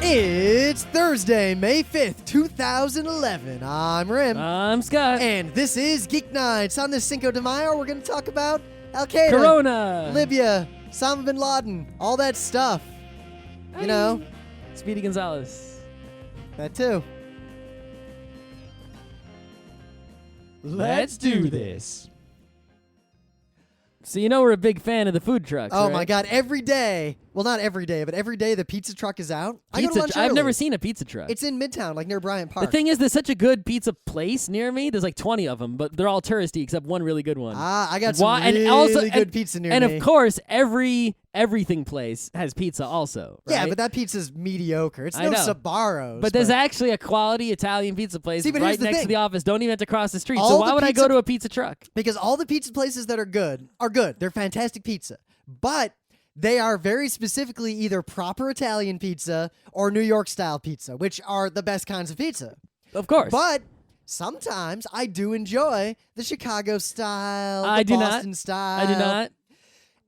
It's Thursday, May 5th, 2011. I'm Rim. I'm Scott. And this is Geeknights. On this Cinco de Mayo, we're going to talk about Al-Qaeda, Corona, Libya, Osama bin Laden, all that stuff. Hey. You know? Speedy Gonzalez. That too. Let's do this. So you know we're a big fan of the food trucks, Oh right? my God, every day. Well, not every day, but every day the pizza truck is out. I go to lunch I've early. never seen a pizza truck. It's in Midtown, like near Bryant Park. The thing is, there's such a good pizza place near me. There's like 20 of them, but they're all touristy except one really good one. I got some really good pizza near me. And of course, everything place has pizza also. Right? Yeah, but that pizza's mediocre. It's no Sbarro's. But there's actually a quality Italian pizza place right next to the office. Don't even have to cross the street. So why would I go to a pizza truck? Because all the pizza places that are good. They're fantastic pizza. But they are very specifically either proper Italian pizza or New York style pizza, which are the best kinds of pizza. Of course. But sometimes I do enjoy the Chicago style, Boston style. I do not.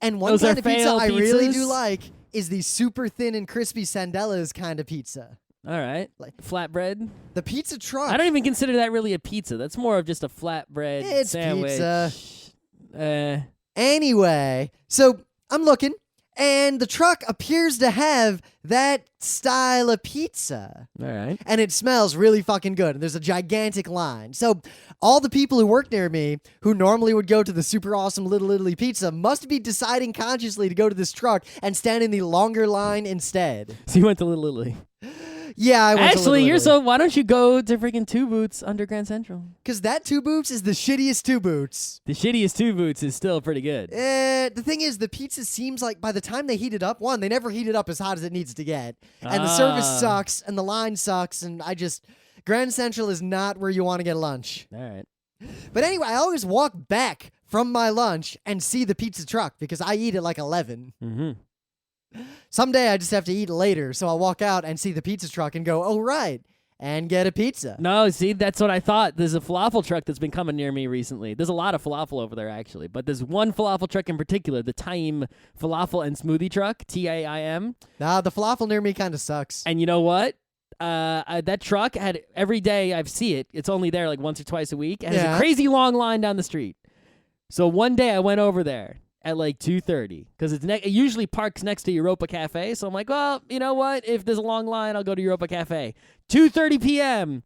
And one kind of pizza I really do like is the super thin and crispy Sandella's kind of pizza. All right. Flatbread? The pizza truck. I don't even consider that really a pizza. That's more of just a flatbread sandwich. Pizza. Anyway, so I'm looking, and the truck appears to have that style of pizza. All right. And it smells really fucking good. And there's a gigantic line. So all the people who work near me, who normally would go to the super awesome Little Italy pizza, must be deciding consciously to go to this truck and stand in the longer line instead. So you went to Little Italy. Yeah, I went to Little Italy. Why don't you go to freaking Two Boots under Grand Central? Because that Two Boots is the shittiest Two Boots. The shittiest Two Boots is still pretty good. The thing is, the pizza seems like by the time they heat it up, one, they never heat it up as hot as it needs to get. And the service sucks, and the line sucks, and Grand Central is not where you want to get lunch. All right. But anyway, I always walk back from my lunch and see the pizza truck because I eat at like 11. Mm-hmm. Someday I just have to eat later, so I'll walk out and see the pizza truck and go, oh, right, and get a pizza. No, see, that's what I thought. There's a falafel truck that's been coming near me recently. There's a lot of falafel over there, actually, but there's one falafel truck in particular, the Taim Falafel and Smoothie Truck, Taim. Nah, the falafel near me kind of sucks. And you know what? That truck had every day I see it. It's only there like once or twice a week. And there's a crazy long line down the street. So one day I went over there at like 2:30 because it usually parks next to Europa Cafe. So I'm like, well, you know what? If there's a long line, I'll go to Europa Cafe. 2:30 p.m.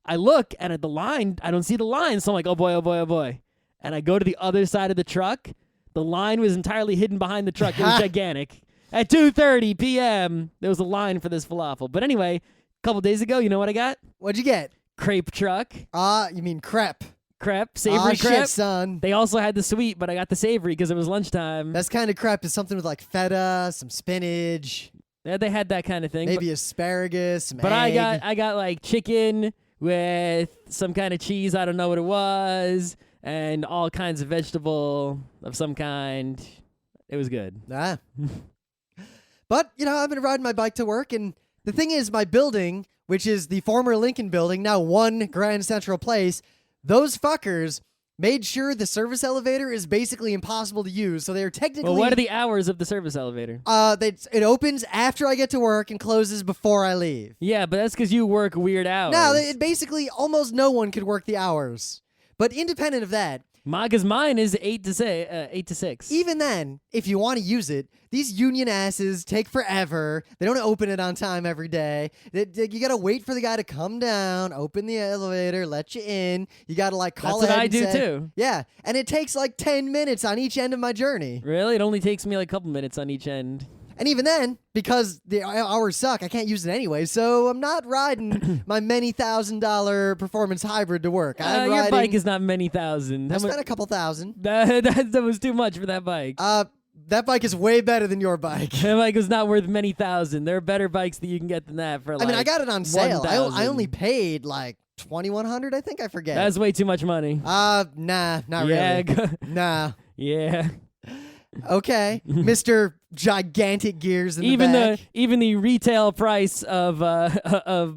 I look and at the line, I don't see the line. So I'm like, oh boy, oh boy, oh boy. And I go to the other side of the truck. The line was entirely hidden behind the truck. It was gigantic. At 2:30 p.m., there was a line for this falafel. But anyway, a couple days ago, you know what I got? What'd you get? Crepe truck. You mean crepe. Crepe, savory crepe. Shit, son. They also had the sweet, but I got the savory because it was lunchtime. That's kind of crepe is something with like feta, some spinach. Yeah, they had that kind of thing. Maybe asparagus, some But egg. I got like chicken with some kind of cheese. I don't know what it was, and all kinds of vegetable of some kind. It was good. But, I've been riding my bike to work, and the thing is, my building, which is the former Lincoln building, now One Grand Central Place, those fuckers made sure the service elevator is basically impossible to use. So they're technically... Well, what are the hours of the service elevator? It opens after I get to work and closes before I leave. Yeah, but that's because you work weird hours. No, basically almost no one could work the hours. But independent of that... Because mine is 8 to 6. Even then, if you want to use it, these union asses take forever. They don't open it on time every day. You got to wait for the guy to come down, open the elevator, let you in. You got to call That's ahead what I and do say, too. Yeah, and it takes 10 minutes on each end of my journey. Really? It only takes me a couple minutes on each end. And even then, because the hours suck, I can't use it anyway, so I'm not riding my many $1,000 performance hybrid to work. Your bike is not many thousand. I spent a couple thousand. That was too much for that bike. That bike is way better than your bike. That bike was not worth many thousand. There are better bikes that you can get than that for I got it on sale. 1,000. I only paid $2,100, I think. I forget. That's way too much money. Nah, not really. Nah. Yeah. Okay, Mr. gigantic gears in even the back. even the retail price of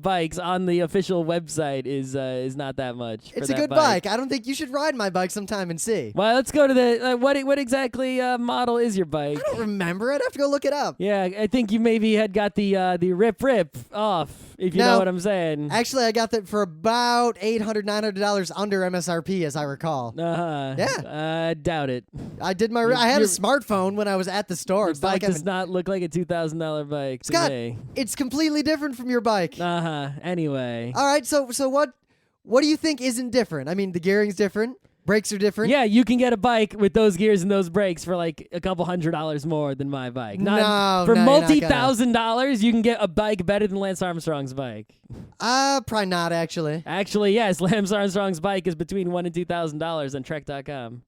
bikes on the official website is not that much. It's for a that good bike. I don't think you should ride my bike sometime and see. Well, let's go to the what exactly model is your bike? I don't remember. I'd have to go look it up. Yeah, I think you maybe had got the rip off, if you No. know what I'm saying. Actually, I got that for about $800, $900 under MSRP, as I recall. Yeah. I doubt it. I did my. I had a smartphone when I was at the store. Your It's not bike like does not look like a $2,000 bike to Scott, me. it's completely different from your bike. Anyway. All right, so what do you think isn't different? I mean, the gearing's different, brakes are different. Yeah, you can get a bike with those gears and those brakes for like a couple $100 more than my bike. For you're not multi-$1,000s, you can get a bike better than Lance Armstrong's bike. Probably not actually. Actually, yes, Lance Armstrong's bike is between $1,000 and $2,000 on Trek.com.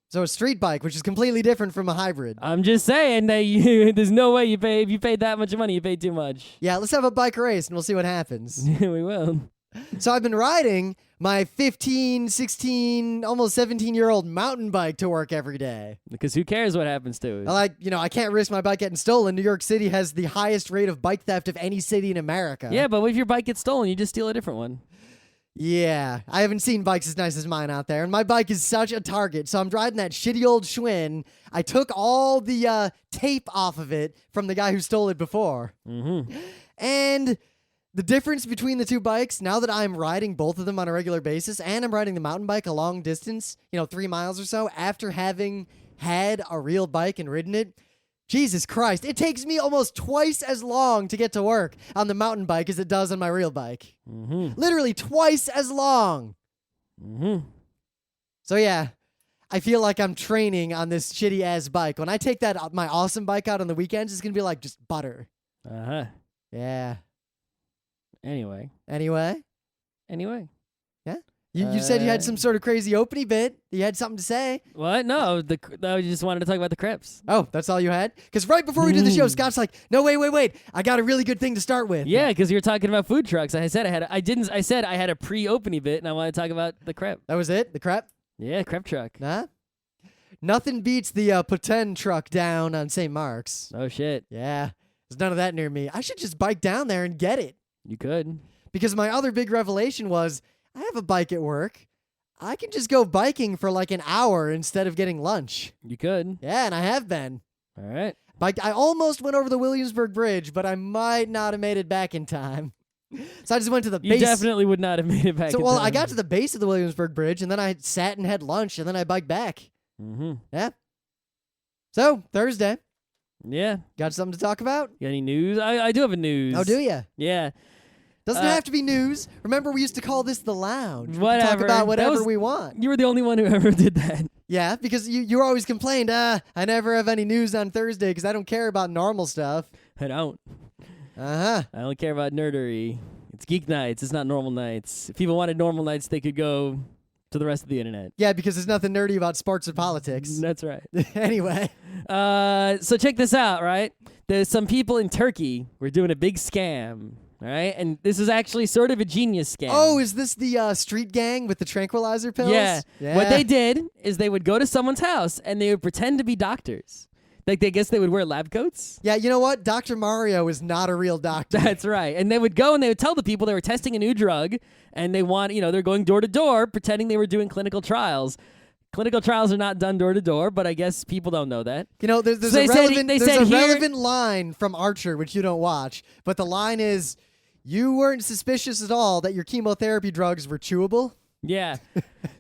So a street bike, which is completely different from a hybrid. I'm just saying that there's no way if you paid that much money, you paid too much. Yeah, let's have a bike race and we'll see what happens. We will. So I've been riding my 15, 16, almost 17-year-old mountain bike to work every day. Because who cares what happens to it? I can't risk my bike getting stolen. New York City has the highest rate of bike theft of any city in America. Yeah, but if your bike gets stolen, you just steal a different one. Yeah, I haven't seen bikes as nice as mine out there, and my bike is such a target. So I'm riding that shitty old Schwinn. I took all the tape off of it from the guy who stole it before. Mm-hmm. And the difference between the two bikes, now that I'm riding both of them on a regular basis, and I'm riding the mountain bike a long distance, 3 miles or so, after having had a real bike and ridden it, Jesus Christ, it takes me almost twice as long to get to work on the mountain bike as it does on my real bike. Mm-hmm. Literally twice as long. Mm-hmm. So yeah, I feel like I'm training on this shitty-ass bike. When I take my awesome bike out on the weekends, it's going to be like just butter. Uh-huh. Yeah. Anyway. Yeah? You said you had some sort of crazy opening bit. You had something to say. What? No, I just wanted to talk about the Crips. Oh, that's all you had? Because right before we did the show, Scott's like, no, wait. I got a really good thing to start with. Yeah, because you were talking about food trucks. I said I said I had a pre-opening bit, and I want to talk about the Crep. That was it? The crep? Yeah, Crep truck. Nah? Nothing beats the Pretend truck down on St. Mark's. Oh, shit. Yeah. There's none of that near me. I should just bike down there and get it. You could. Because my other big revelation was, I have a bike at work. I can just go biking for like an hour instead of getting lunch. You could. Yeah, and I have been. All right. I almost went over the Williamsburg Bridge, but I might not have made it back in time. So I just went to the base. You definitely would not have made it back in time. I got to the base of the Williamsburg Bridge, and then I sat and had lunch, and then I biked back. Mm-hmm. Yeah. So, Thursday. Yeah. Got something to talk about? You got any news? I do have a news. Oh, do you? Yeah. Doesn't have to be news. Remember, we used to call this the lounge. Whatever. We can talk about whatever we want. You were the only one who ever did that. Yeah, because you always complained, I never have any news on Thursday because I don't care about normal stuff. I don't. Uh-huh. I don't care about nerdery. It's Geek Nights. It's not normal nights. If people wanted normal nights, they could go to the rest of the internet. Yeah, because there's nothing nerdy about sports or politics. That's right. Anyway. So check this out, right? There's some people in Turkey were doing a big scam. All right, and this is actually sort of a genius scam. Oh, is this the street gang with the tranquilizer pills? Yeah. What they did is they would go to someone's house and they would pretend to be doctors. Like, they would wear lab coats. Yeah, you know what? Dr. Mario is not a real doctor. That's right. And they would go and they would tell the people they were testing a new drug, and they're going door to door pretending they were doing clinical trials. Clinical trials are not done door to door, but I guess people don't know that. You know, there's So a they relevant line from Archer, which you don't watch, but the line is, you weren't suspicious at all that your chemotherapy drugs were chewable? Yeah.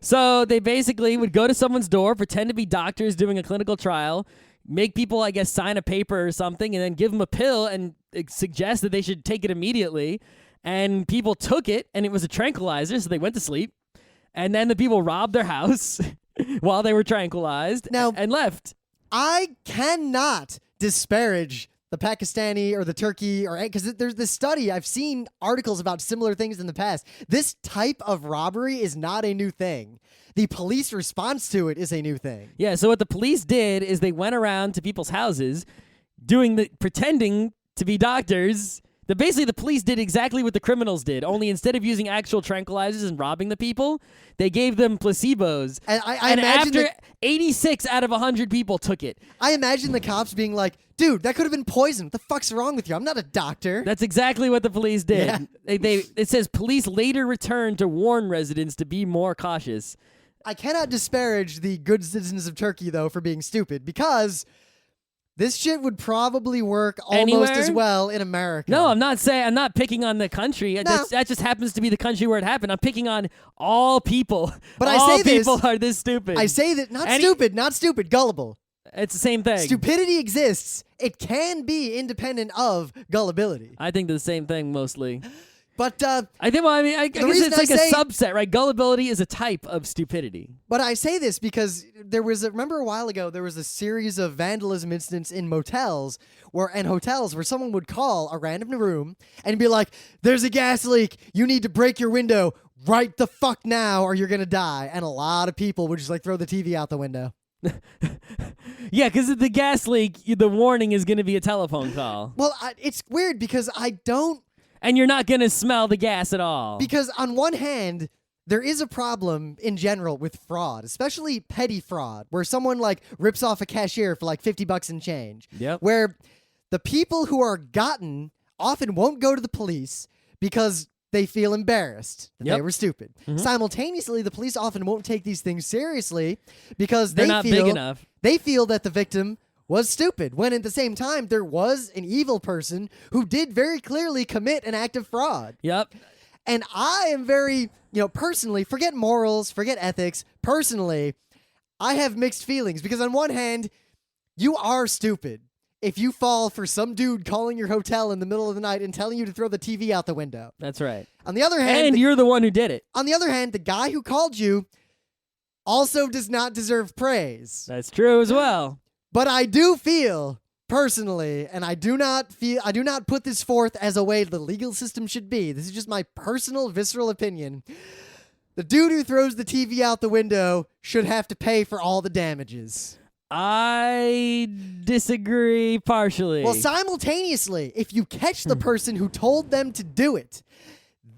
So they basically would go to someone's door, pretend to be doctors doing a clinical trial, make people, I guess, sign a paper or something, and then give them a pill and suggest that they should take it immediately. And people took it, and it was a tranquilizer, so they went to sleep. And then the people robbed their house while they were tranquilized and left. I cannot disparage the Pakistani or the Turkey, or because there's this study. I've seen articles about similar things in the past. This type of robbery is not a new thing. The police response to it is a new thing. Yeah, so what the police did is they went around to people's houses pretending to be doctors. Basically, the police did exactly what the criminals did, only instead of using actual tranquilizers and robbing the people, they gave them placebos. And I imagine after 86 out of 100 people took it. I imagine the cops being like, dude, that could have been poison. What the fuck's wrong with you? I'm not a doctor. That's exactly what the police did. Yeah. It says police later returned to warn residents to be more cautious. I cannot disparage the good citizens of Turkey, though, for being stupid, because this shit would probably work almost Anywhere? as well in America. No, I'm not picking on the country. That just happens to be the country where it happened. I'm picking on all people. But all I say people this, are this stupid. I say that not stupid, gullible. It's the same thing. Stupidity exists. It can be independent of gullibility. I think the same thing mostly. But I think. Well, I mean, I guess reason it's like I say- a subset, right? Gullibility is a type of stupidity. But I say this because remember a while ago, there was a series of vandalism incidents in motels and hotels where someone would call a random room and be like, there's a gas leak. You need to break your window right the fuck now or you're going to die. And a lot of people would just like throw the TV out the window. Yeah, because of the gas leak, the warning is going to be a telephone call. Well, it's weird because And you're not going to smell the gas at all. because on one hand, there is a problem in general with fraud, especially petty fraud, where someone like rips off a cashier for like $50 in change. Yep. Where the people who are gotten often won't go to the police because they feel embarrassed that they were stupid. Mm-hmm. Simultaneously, the police often won't take these things seriously because They're not big enough. They feel that the victim was stupid, when at the same time there was an evil person who did very clearly commit an act of fraud. Yep. And I am very, personally, forget morals, forget ethics, personally, I have mixed feelings because on one hand, you are stupid if you fall for some dude calling your hotel in the middle of the night and telling you to throw the TV out the window. That's right. On the other hand, And you're the one who did it. on the other hand, the guy who called you also does not deserve praise. That's true as well. But I do feel personally, and I do not put this forth as a way the legal system should be. This is just my personal visceral opinion. The dude who throws the TV out the window should have to pay for all the damages. I disagree partially. Well, simultaneously, if you catch the person who told them to do it,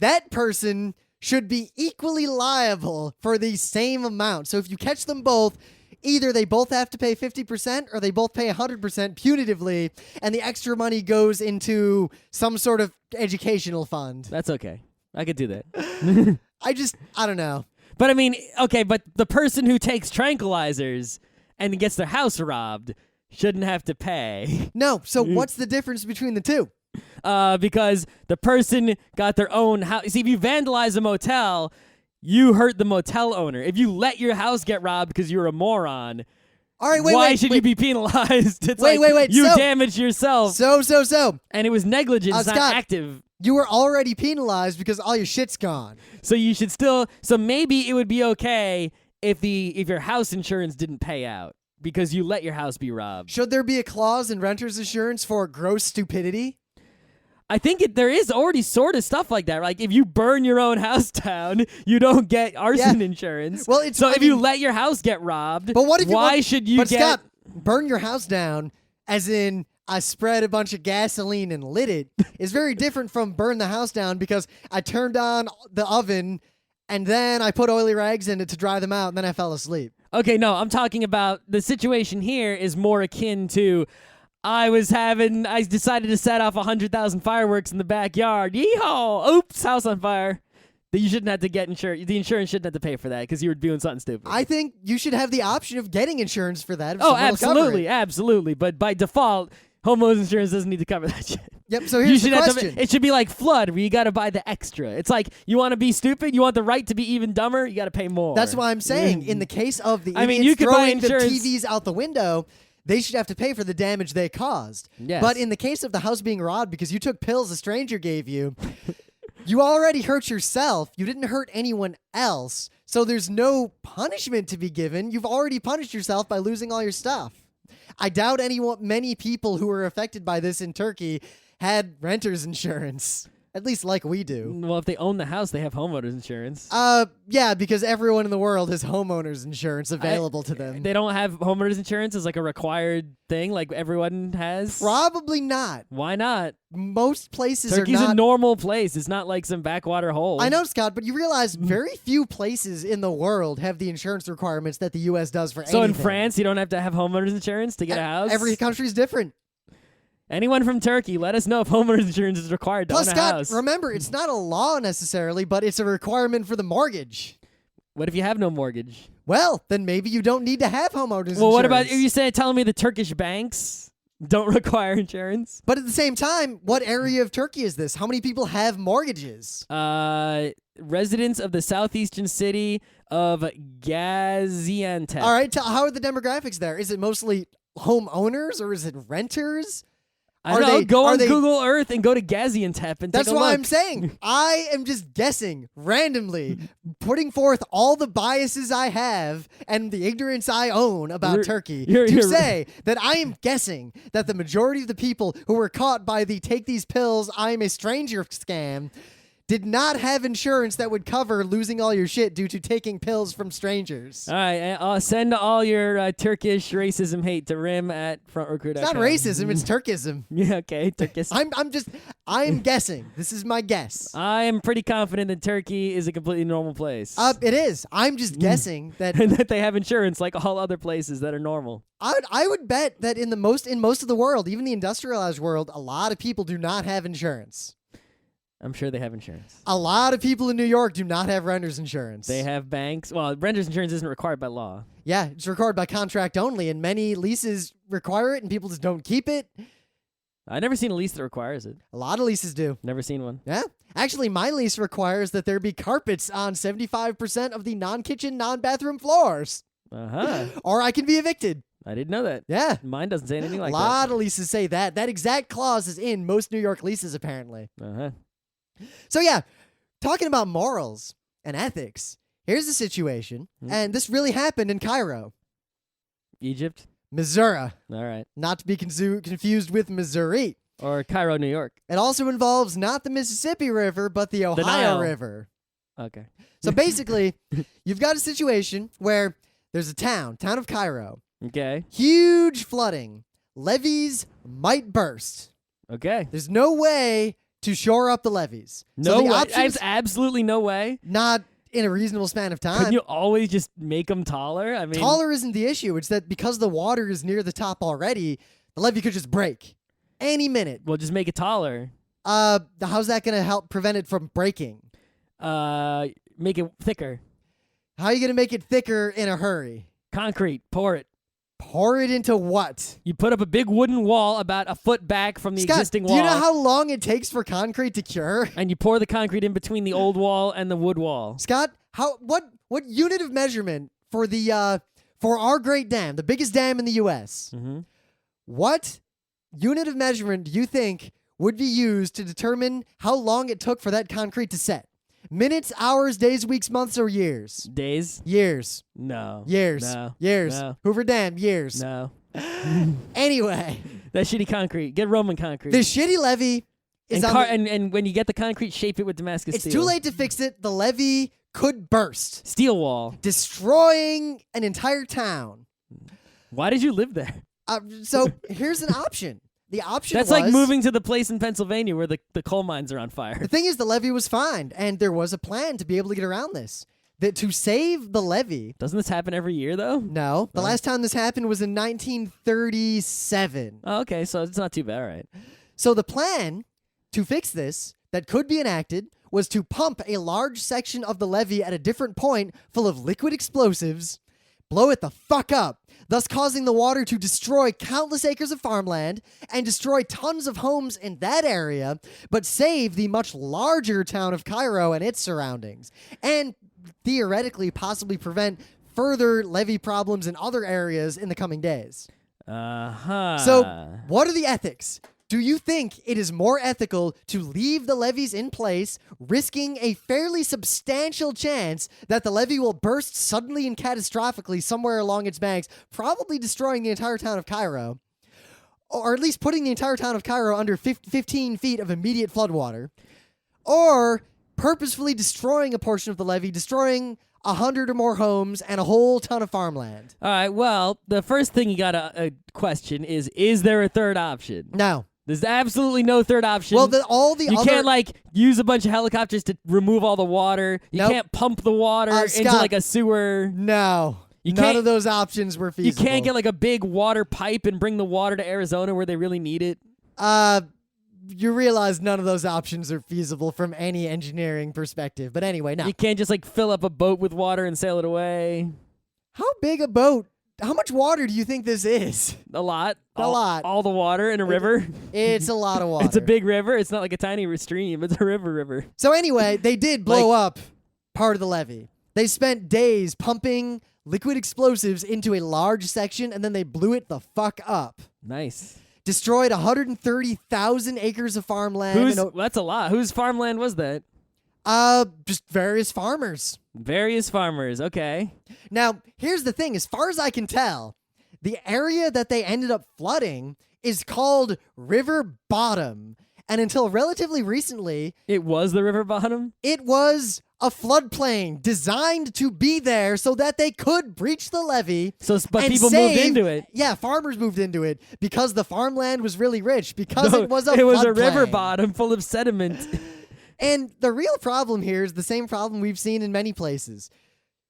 that person should be equally liable for the same amount. So if you catch them both, either they both have to pay 50% or they both pay 100% punitively, and the extra money goes into some sort of educational fund. That's okay. I could do that. I don't know. But I mean, okay, but the person who takes tranquilizers and gets their house robbed shouldn't have to pay. No, so what's the difference between the two? Because the person got their own house. See, if you vandalize a motel, you hurt the motel owner. If you let your house get robbed because you're a moron, All right, why should you be penalized? It's Wait, you so- damaged yourself. So, And it was negligence, not Scott, active. you were already penalized because all your shit's gone. So you should still. So maybe it would be okay if your house insurance didn't pay out because you let your house be robbed. Should there be a clause in renter's insurance for gross stupidity? I think there is already sort of stuff like that. Like if you burn your own house down, you don't get arson insurance. Well, if you let your house get robbed, but what if why should you but get? Scott, burn your house down, as in I spread a bunch of gasoline and lit it, is very different from burn the house down because I turned on the oven and then I put oily rags in it to dry them out and then I fell asleep. Okay, no, I'm talking about the situation here is more akin to. I decided to set off 100,000 fireworks in the backyard. Yeehaw! Oops, house on fire. That you shouldn't have to get insurance. The insurance shouldn't have to pay for that because you were doing something stupid. I think you should have the option of getting insurance for that. If Oh, someone will cover absolutely, it. absolutely. But by default, homeowners insurance doesn't need to cover that shit. Yep, so here's the question. It should be like flood, where you got to buy the extra. It's like you want to be stupid, you want the right to be even dumber, you got to pay more. That's why I'm saying, in the case of the I mean, idiots you could buy throwing the insurance- TVs out the window, they should have to pay for the damage they caused. Yes. But in the case of the house being robbed because you took pills a stranger gave you, you already hurt yourself. You didn't hurt anyone else. So there's no punishment to be given. You've already punished yourself by losing all your stuff. I doubt many people who were affected by this in Turkey had renter's insurance. At least like we do. Well, if they own the house, they have homeowners insurance. Yeah, because everyone in the world has homeowners insurance available to them. They don't have homeowners insurance as like a required thing like everyone has? Probably not. Why not? Most places Turkey's are not. a normal place. It's not like some backwater hole. I know, Scott, but you realize very few places in the world have the insurance requirements that the U.S. does for So anything. in France, you don't have to have homeowners insurance to get a house? Every country's different. Anyone from Turkey, let us know if homeowners insurance is required to Plus, own a Scott, house. remember, it's not a law necessarily, but it's a requirement for the mortgage. What if you have no mortgage? Well, then maybe you don't need to have homeowners insurance. Well, what about you telling me the Turkish banks don't require insurance? But at the same time, what area of Turkey is this? How many people have mortgages? Residents of the southeastern city of Gaziantep. All right, how are the demographics there? Is it mostly homeowners or is it renters? I don't know. Go on Google Earth and go to Gaziantep and take a look. That's what I'm saying. I am just guessing randomly, putting forth all the biases I have and the ignorance I own about Turkey to say that I am guessing that the majority of the people who were caught by the take these pills, I'm a stranger scam did not have insurance that would cover losing all your shit due to taking pills from strangers. All right, send all your Turkish racism hate to rim@frontrecruit.com. It's not racism, it's Turkism. Yeah, okay, Turkism. I'm guessing. This is my guess. I am pretty confident that Turkey is a completely normal place. It is. I'm just guessing that and that they have insurance like all other places that are normal. I would bet that in most of the world, even the industrialized world, a lot of people do not have insurance. I'm sure they have insurance. A lot of people in New York do not have renter's insurance. They have banks. Well, renter's insurance isn't required by law. Yeah, it's required by contract only, and many leases require it, and people just don't keep it. I've never seen a lease that requires it. A lot of leases do. Never seen one. Yeah. Actually, my lease requires that there be carpets on 75% of the non-kitchen, non-bathroom floors. Uh-huh. Or I can be evicted. I didn't know that. Yeah. Mine doesn't say anything like that. A lot of leases say that. That exact clause is in most New York leases, apparently. Uh-huh. So yeah, talking about morals and ethics, here's the situation, and this really happened in Cairo. Egypt? Missouri. All right. Not to be confused with Missouri. Or Cairo, New York. It also involves not the Mississippi River, but the Ohio River. Okay. So basically, you've got a situation where there's a town of Cairo. Okay. Huge flooding. Levees might burst. Okay. There's no way to shore up the levees. No way. There's absolutely no way. Not in a reasonable span of time. Couldn't you always just make them taller? I mean, taller isn't the issue. It's that because the water is near the top already, the levee could just break any minute. Well, just make it taller. How's that going to help prevent it from breaking? Make it thicker. How are you going to make it thicker in a hurry? Concrete. Pour it. Pour it into what? You put up a big wooden wall about a foot back from the existing wall. Do you know how long it takes for concrete to cure? And you pour the concrete in between the old wall and the wood wall. Scott, what unit of measurement for the for our great dam, the biggest dam in the U.S. Mm-hmm. What unit of measurement do you think would be used to determine how long it took for that concrete to set? Minutes, hours, days, weeks, months, or years? Days? Years. No. Years. No. Years. No. Hoover Dam, years. No. Anyway. That shitty concrete. Get Roman concrete. The shitty levee is and when you get the concrete, shape it with Damascus steel. It's too late to fix it. The levee could burst. Steel wall. Destroying an entire town. Why did you live there? So here's an option. The option That's was, like moving to the place in Pennsylvania where the coal mines are on fire. The thing is, the levee was fine, and there was a plan to be able to get around this. That to save the levee. Doesn't this happen every year, though? No. The last time this happened was in 1937. Oh, okay, so it's not too bad, right? So the plan to fix this that could be enacted was to pump a large section of the levee at a different point full of liquid explosives, blow it the fuck up, thus causing the water to destroy countless acres of farmland and destroy tons of homes in that area, but save the much larger town of Cairo and its surroundings, and theoretically possibly prevent further levee problems in other areas in the coming days. Uh-huh. So, what are the ethics? Do you think it is more ethical to leave the levees in place, risking a fairly substantial chance that the levee will burst suddenly and catastrophically somewhere along its banks, probably destroying the entire town of Cairo, or at least putting the entire town of Cairo under 15 feet of immediate floodwater? or purposefully destroying a portion of the levee, destroying 100 or more homes and a whole ton of farmland. All right, well, the first thing you got to question is there a third option? No. There's absolutely no third option. Well, you can't like use a bunch of helicopters to remove all the water. You Nope. can't pump the water into Scott, like a sewer. No. None of those options were feasible. You can't get like a big water pipe and bring the water to Arizona where they really need it. You realize none of those options are feasible from any engineering perspective. But anyway, no. You can't just like fill up a boat with water and sail it away. How big a boat? How much water do you think this is? A lot. A lot. All the water in a river. It's a lot of water. It's a big river. It's not like a tiny stream. It's a river. So anyway, they did blow up part of the levee. They spent days pumping liquid explosives into a large section, and then they blew it the fuck up. Nice. Destroyed 130,000 acres of farmland. That's a lot. Whose farmland was that? Just various farmers. Various farmers. Okay. Now, here's the thing. As far as I can tell, the area that they ended up flooding is called River Bottom. And until relatively recently... It was the river bottom? It was a floodplain designed to be there so that they could breach the levee. But people moved into it. Yeah, farmers moved into it because the farmland was really rich, because it was a It was a floodplain. river bottom full of sediment. And the real problem here is the same problem we've seen in many places.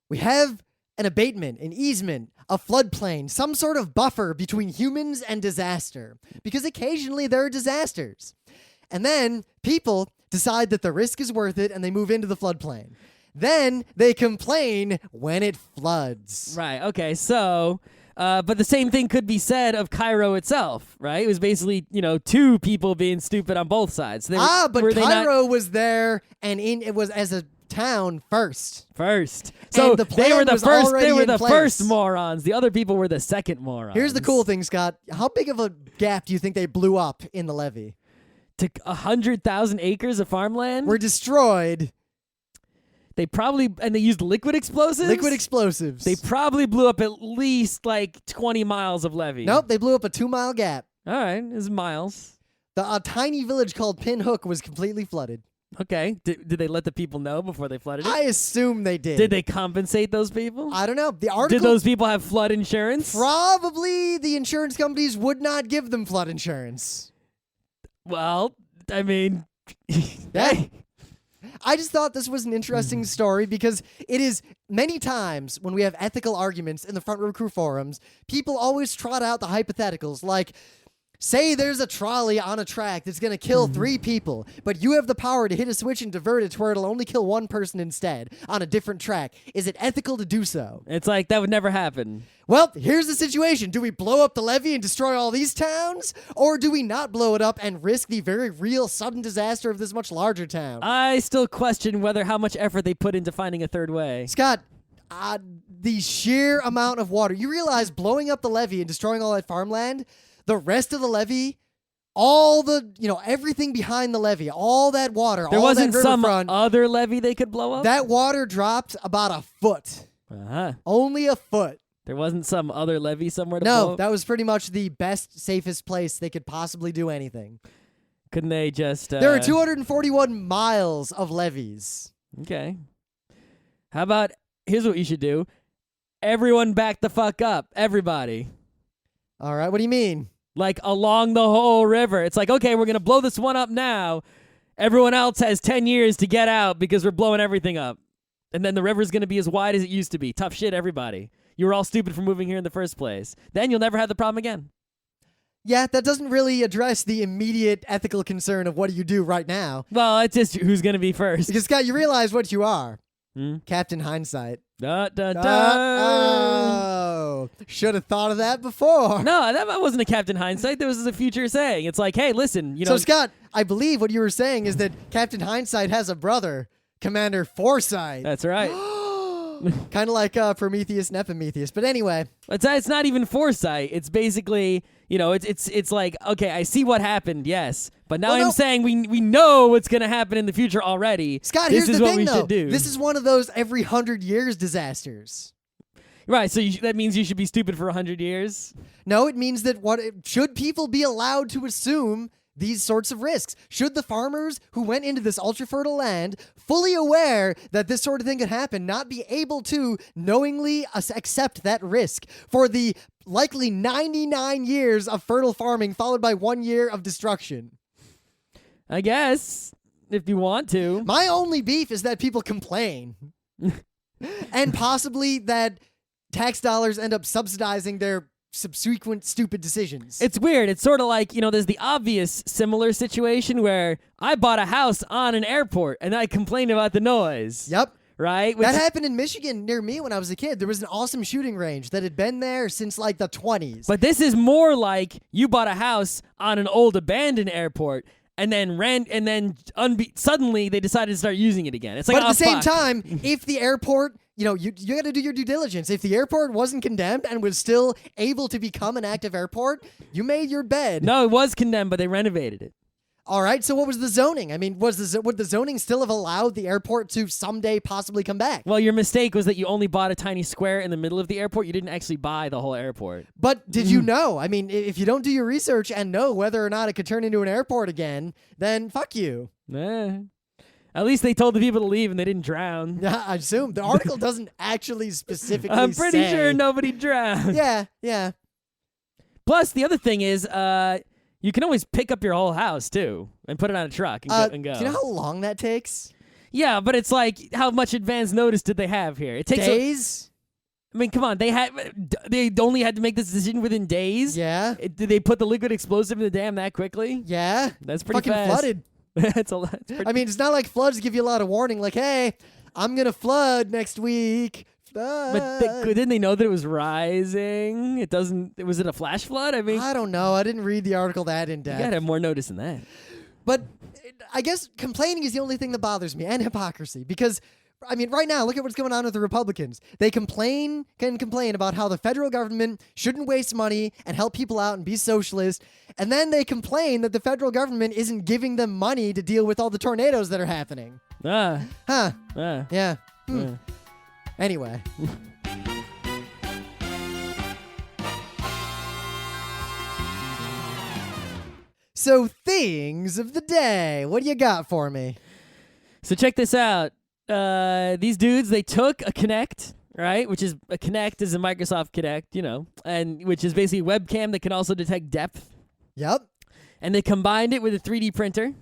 We have an abatement, an easement, a floodplain, some sort of buffer between humans and disaster, because occasionally there are disasters. And then people decide that the risk is worth it and they move into the floodplain. Then they complain when it floods. Right, okay, so... but the same thing could be said of Cairo itself, right? It was basically, two people being stupid on both sides. But Cairo was there, and it was as a town first. So the they were the was first. They already were in the place. first morons. The other people were the second morons. Here's the cool thing, Scott. How big of a gap do you think they blew up in the levee? To 100,000 acres of farmland Were destroyed. They used liquid explosives. Liquid explosives. They probably blew up at least like 20 miles of levee. Nope, they blew up a 2-mile gap. All right, it's miles. A tiny village called Pinhook was completely flooded. Okay. Did they let the people know before they flooded it? I assume they did. Did they compensate those people? I don't know. The article. Did those people have flood insurance? Probably the insurance companies would not give them flood insurance. Well, I mean, hey. I just thought this was an interesting story because it is many times when we have ethical arguments in the Front Row Crew forums, people always trot out the hypotheticals like, say there's a trolley on a track that's going to kill 3 people, but you have the power to hit a switch and divert it to where it'll only kill 1 person instead on a different track. Is it ethical to do so? It's like that would never happen. Well, here's the situation. Do we blow up the levee and destroy all these towns? Or do we not blow it up and risk the very real sudden disaster of this much larger town? I still question how much effort they put into finding a third way. Scott, the sheer amount of water. You realize blowing up the levee and destroying all that farmland, the rest of the levee, all the, everything behind the levee, all that water, there all wasn't that some riverfront, other levee they could blow up? that water dropped about a foot. Uh-huh. Only a foot. There wasn't some other levee somewhere to blow No, up? that was pretty much the best, safest place they could possibly do anything. Couldn't they just... There are 241 miles of levees. Okay. How about, here's what you should do. Everyone back the fuck up. Everybody. All right, what do you mean? Like along the whole river. It's like, okay, we're going to blow this one up now. Everyone else has 10 years to get out because we're blowing everything up. And then the river's going to be as wide as it used to be. Tough shit, everybody. You were all stupid for moving here in the first place. Then you'll never have the problem again. Yeah, that doesn't really address the immediate ethical concern of what do you do right now. Well, it's just who's going to be first. Because, Scott, you realize what you are. Captain Hindsight. Da, da, da. Oh, should have thought of that before. No, that wasn't a Captain Hindsight. That was a future saying. It's like, hey, listen, So, Scott, I believe what you were saying is that Captain Hindsight has a brother, Commander Foresight. That's right. Kind of like Prometheus and Epimetheus. But anyway. It's not even foresight. It's basically, it's like, okay, I see what happened, yes. But now I'm saying we know what's going to happen in the future already. Scott, this here's is the what thing, we though. should do. This is one of those every 100 years disasters. Right, so that means you should be stupid for 100 years? No, it means that should people be allowed to assume these sorts of risks? Should the farmers who went into this ultra-fertile land, fully aware that this sort of thing could happen, not be able to knowingly accept that risk for the likely 99 years of fertile farming followed by 1 year of destruction? I guess, if you want to. My only beef is that people complain. And possibly that tax dollars end up subsidizing their subsequent stupid decisions. It's weird. It's sort of like, there's the obvious similar situation where I bought a house on an airport and I complained about the noise. Yep. Right? That happened in Michigan near me when I was a kid. There was an awesome shooting range that had been there since like the 20s. But this is more like you bought a house on an old abandoned airport and then suddenly they decided to start using it again. It's like, but at the same fuck. time, if the airport, you got to do your due diligence. If the airport wasn't condemned and was still able to become an active airport, you made your bed. No, it was condemned, but they renovated it. All right, so what was the zoning? I mean, would the zoning still have allowed the airport to someday possibly come back? Well, your mistake was that you only bought a tiny square in the middle of the airport. You didn't actually buy the whole airport. But did you know? I mean, if you don't do your research and know whether or not it could turn into an airport again, then fuck you. At least they told the people to leave and they didn't drown. Yeah, I assume. The article doesn't actually specifically I'm pretty say. sure nobody drowned. Yeah. Plus, the other thing is, you can always pick up your whole house, too, and put it on a truck and go. Do you know how long that takes? Yeah, but it's like, how much advance notice did they have here? It takes days? I mean, come on. They only had to make this decision within days? Yeah. Did they put the liquid explosive in the dam that quickly? Yeah. That's pretty fucking fast. flooded. That's a lot. I mean, it's not like floods give you a lot of warning, like, hey, I'm going to flood next week. But didn't they know that it was rising? Was it a flash flood? I mean, I don't know. I didn't read the article that in depth. You gotta have more notice than that. But I guess complaining is the only thing that bothers me, and hypocrisy. Because, I mean, right now, look at what's going on with the Republicans. They can complain about how the federal government shouldn't waste money and help people out and be socialist. And then they complain that the federal government isn't giving them money to deal with all the tornadoes that are happening. Yeah. Anyway. So, things of the day. What do you got for me? So check this out. These dudes, they took a Kinect, right? Which is a Kinect is a Microsoft Kinect, and which is basically a webcam that can also detect depth. Yep. And they combined it with a 3D printer.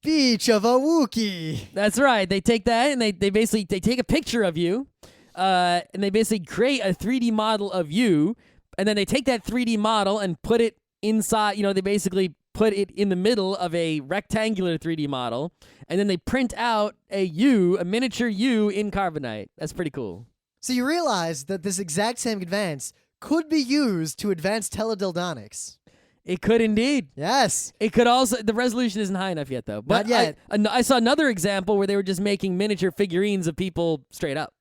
Beach of a Wookiee. That's right. They take that and they take a picture of you, and they basically create a 3D model of you, and then they take that 3D model and put it inside. They basically put it in the middle of a rectangular 3D model, and then they print out a miniature you in carbonite. That's pretty cool. So you realize that this exact same advance could be used to advance teledildonics. It could indeed. Yes. It could also. The resolution isn't high enough yet, though. But not yet. I saw another example where they were just making miniature figurines of people straight up.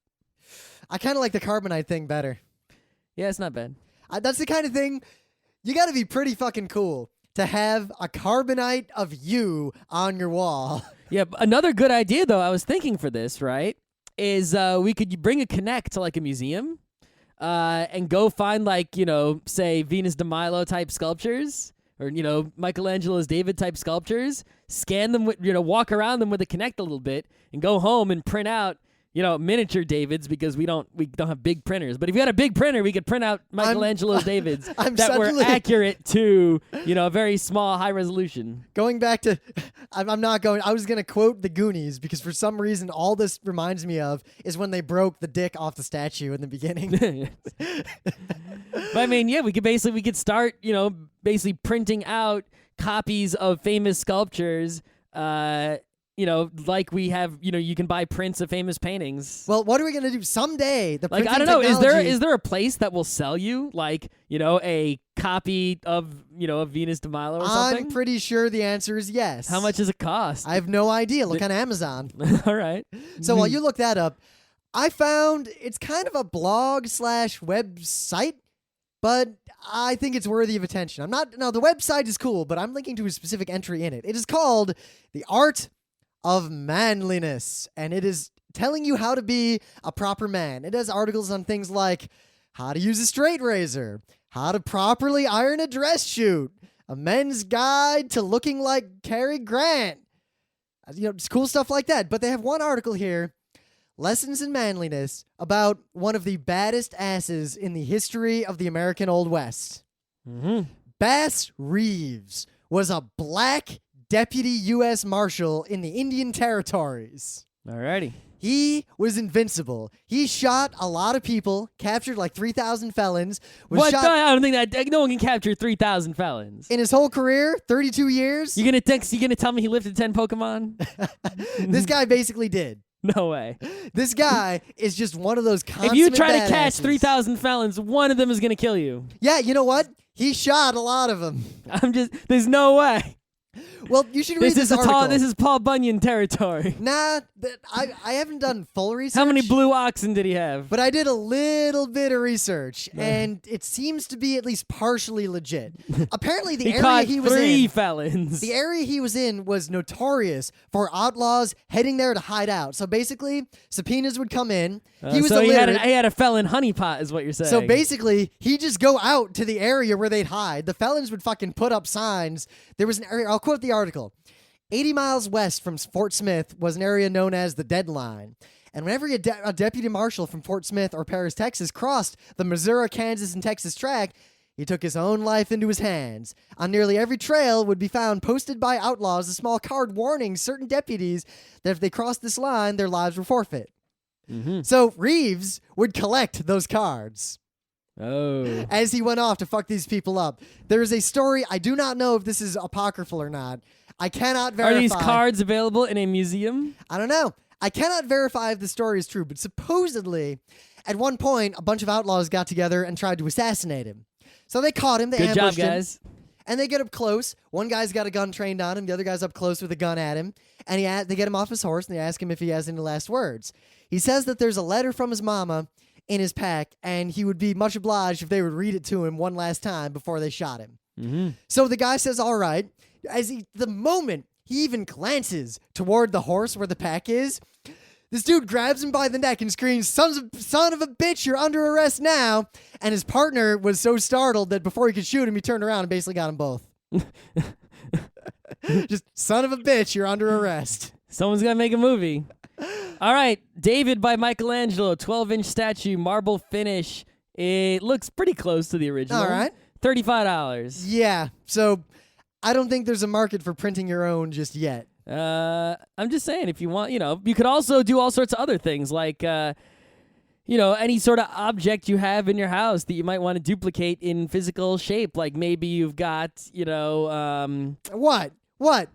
I kind of like the carbonite thing better. Yeah, it's not bad. That's the kind of thing, you got to be pretty fucking cool to have a carbonite of you on your wall. Yeah, another good idea, though, I was thinking for this, right, is we could bring a Kinect to, like, a museum and go find, like, say, Venus de Milo type sculptures or, Michelangelo's David type sculptures, scan them, walk around them with a Kinect a little bit and go home and print out, miniature Davids because we don't have big printers. But if you had a big printer, we could print out Michelangelo's Davids that were accurate to, a very small, high resolution. Going back to, I was going to quote the Goonies because for some reason all this reminds me of is when they broke the dick off the statue in the beginning. But I mean, yeah, we could start, basically printing out copies of famous sculptures, like we have, you can buy prints of famous paintings. Well, what are we going to do someday? I don't know. Is there a place that will sell you a copy of, Venus de Milo or something? I'm pretty sure the answer is yes. How much does it cost? I have no idea. Look on Amazon. All right. So while you look that up, I found it's kind of a blog / website, but I think it's worthy of attention. The website is cool, but I'm linking to a specific entry in it. It is called The Art of Manliness, and it is telling you how to be a proper man. It has articles on things like how to use a straight razor, how to properly iron a dress shoot, A Men's Guide to Looking Like Cary Grant. Just cool stuff like that. But they have one article here, Lessons in Manliness, about one of the baddest asses in the history of the American Old West. Mm-hmm. Bass Reeves was a black deputy U.S. Marshal in the Indian Territories. Alrighty. He was invincible. He shot a lot of people, captured like 3,000 felons. I don't think that no one can capture 3,000 felons. In his whole career, 32 years. You gonna tell me he lifted 10 Pokemon? This guy basically did. No way. This guy is just one of those consummate If you try to badasses. catch 3,000 felons, one of them is gonna kill you. Yeah, you know what? He shot a lot of them. There's no way. Well, you should read this article. This is Paul Bunyan territory. Nah, I haven't done full research. How many blue oxen did he have? But I did a little bit of research, and it seems to be at least partially legit. Apparently, the area he was in, 3 felons. the area he was in was notorious for outlaws heading there to hide out. So basically, subpoenas would come in. He was illiterate. He had a felon honeypot, is what you're saying. So basically, he'd just go out to the area where they'd hide. The felons would fucking put up signs. There was an area, I'll quote the article. 80 miles west from Fort Smith was an area known as the Deadline. And whenever a deputy marshal from Fort Smith or Paris, Texas crossed the Missouri, Kansas, and Texas track, he took his own life into his hands. On nearly every trail would be found posted by outlaws a small card warning certain deputies that if they crossed this line, their lives were forfeit. Mm-hmm. So Reeves would collect those cards. Oh. As he went off to fuck these people up. There is a story, I do not know if this is apocryphal or not. I cannot verify. Are these cards available in a museum? I don't know. I cannot verify if the story is true, but supposedly, at one point, a bunch of outlaws got together and tried to assassinate him. So they caught him, they Good ambushed job, him, guys. and they get up close. One guy's got a gun trained on him, the other guy's up close with a gun at him, and they get him off his horse, and they ask him if he has any last words. He says that there's a letter from his mama in his pack, and he would be much obliged if they would read it to him one last time before they shot him. Mm-hmm. So the guy says, all right. The moment he even glances toward the horse where the pack is, this dude grabs him by the neck and screams, son of a bitch, you're under arrest now. And his partner was so startled that before he could shoot him, he turned around and basically got them both. Just, son of a bitch, you're under arrest. Someone's got to make a movie. All right, David by Michelangelo, 12-inch statue, marble finish. It looks pretty close to the original. All right. $35. Yeah, so I don't think there's a market for printing your own just yet. I'm just saying, if you want, you could also do all sorts of other things, like, any sort of object you have in your house that you might want to duplicate in physical shape. Like maybe you've got, What?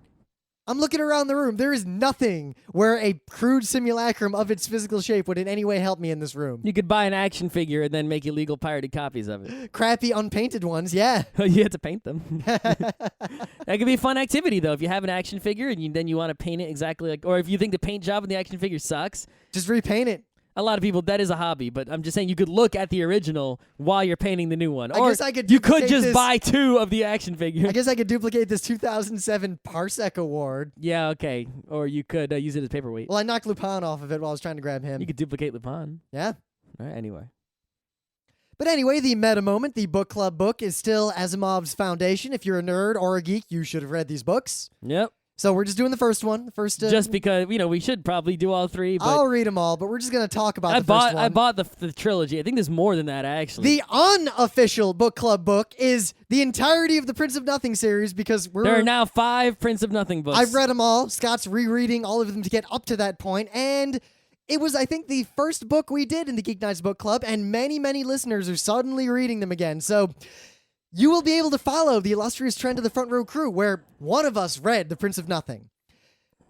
I'm looking around the room. There is nothing where a crude simulacrum of its physical shape would in any way help me in this room. You could buy an action figure and then make illegal pirated copies of it. Crappy unpainted ones, yeah. You have to paint them. That could be a fun activity, though. If you have an action figure and then you want to paint it exactly like, or if you think the paint job in the action figure sucks, just repaint it. A lot of people, that is a hobby, but I'm just saying you could look at the original while you're painting the new one. I guess I could you could duplicate just this- buy 2 of the action figures. I guess I could duplicate this 2007 Parsec Award. Yeah, okay. Or you could use it as paperweight. Well, I knocked Lupin off of it while I was trying to grab him. You could duplicate Lupin. Yeah. All right, anyway. But anyway, the meta moment, the book club book, is still Asimov's Foundation. If you're a nerd or a geek, you should have read these books. Yep. So we're just doing the first one. Just because, we should probably do all 3. But I'll read them all, but we're just going to talk about the first one. I bought the trilogy. I think there's more than that, actually. The unofficial book club book is the entirety of the Prince of Nothing series because there are now 5 Prince of Nothing books. I've read them all. Scott's rereading all of them to get up to that point, and it was, I think, the first book we did in the Geeknights book club, and many, many listeners are suddenly reading them again. So you will be able to follow the illustrious trend of the Front Row Crew, where one of us read The Prince of Nothing,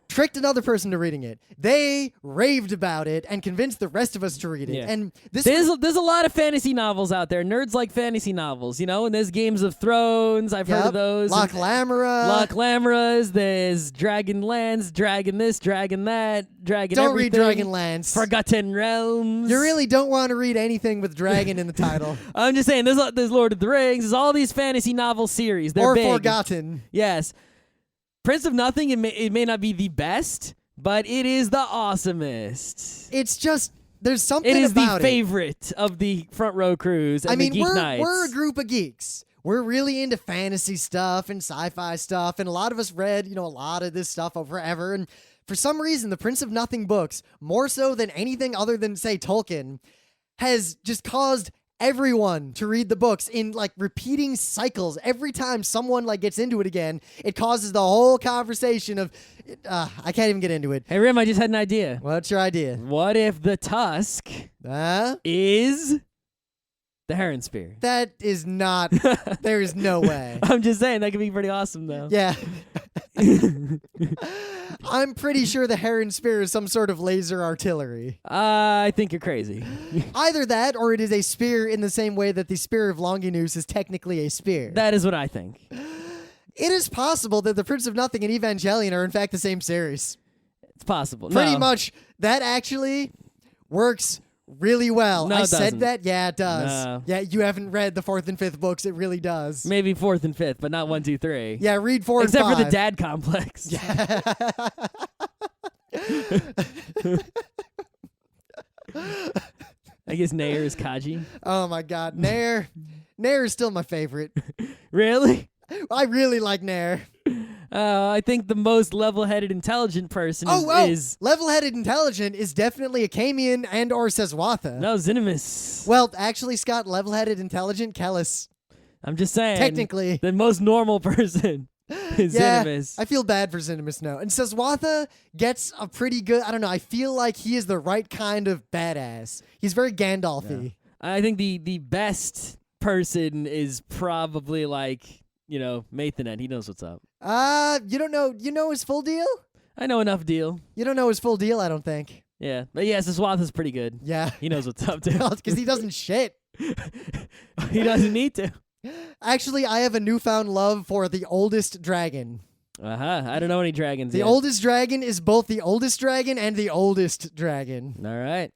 tricked another person to reading it. They raved about it and convinced the rest of us to read it. Yeah. And there's a lot of fantasy novels out there. Nerds like fantasy novels, and there's Games of Thrones. I've heard of those. Loch Lamras. There's Dragonlance, Dragon this, Dragon that, Dragon Don't everything. read Dragonlance. Forgotten Realms. You really don't want to read anything with dragon in the title. I'm just saying, there's Lord of the Rings. There's all these fantasy novel series. They're big. Forgotten. Yes. Prince of Nothing, it may not be the best, but it is the awesomest. It's just, there's something about it. It is about the favorite of the Front Row Crews and the Geeknights. We're a group of geeks. we're really into fantasy stuff and sci-fi stuff, and a lot of us read, a lot of this stuff forever, and for some reason, the Prince of Nothing books, more so than anything other than, say, Tolkien, has just caused everyone to read the books in like repeating cycles. Every time someone like gets into it again, it causes the whole conversation of I can't even get into it. Hey Rim, I just had an idea. What's your idea? What if the tusk is the heron spear? That is not. There is no way. I'm just saying that could be pretty awesome though. Yeah. I'm pretty sure the heron spear is some sort of laser artillery. I think you're crazy. Either that, or it is a spear in the same way that the spear of Longinus is technically a spear. That is what I think. It is possible that the Prince of Nothing and Evangelion are in fact the same series. It's possible. Pretty much. That actually works really well. No, I it said doesn't. that? Yeah, it does. No. Yeah, you haven't read the 4th and 5th books. It really does. Maybe 4th and 5th, but not 1, 2, 3. Yeah, read 4 Except and 5. for the dad complex. Yeah. I guess Nair is Kaji. Oh my God. Nair is still my favorite. Really? I really like Nair. I think the most level-headed, intelligent person is level-headed intelligent is definitely a Kamian and or Seswatha. No, Zinimus. Well, actually, Scott, level-headed intelligent Kellis. I'm just saying. Technically. The most normal person is Zinimus. I feel bad for Zinimus now. And Seswatha gets a pretty good, I don't know, I feel like he is the right kind of badass. He's very Gandalf-y. Yeah. I think the best person is probably like, Mathanet. He knows what's up. You don't know, you know his full deal? I know enough deal. You don't know his full deal, I don't think. Yeah. But yes, this Swath is pretty good. Yeah. He knows what's up, too. Because he doesn't shit. He doesn't need to. Actually, I have a newfound love for the oldest dragon. I don't know any dragons The yet. oldest dragon is both the oldest dragon and the oldest dragon. All right.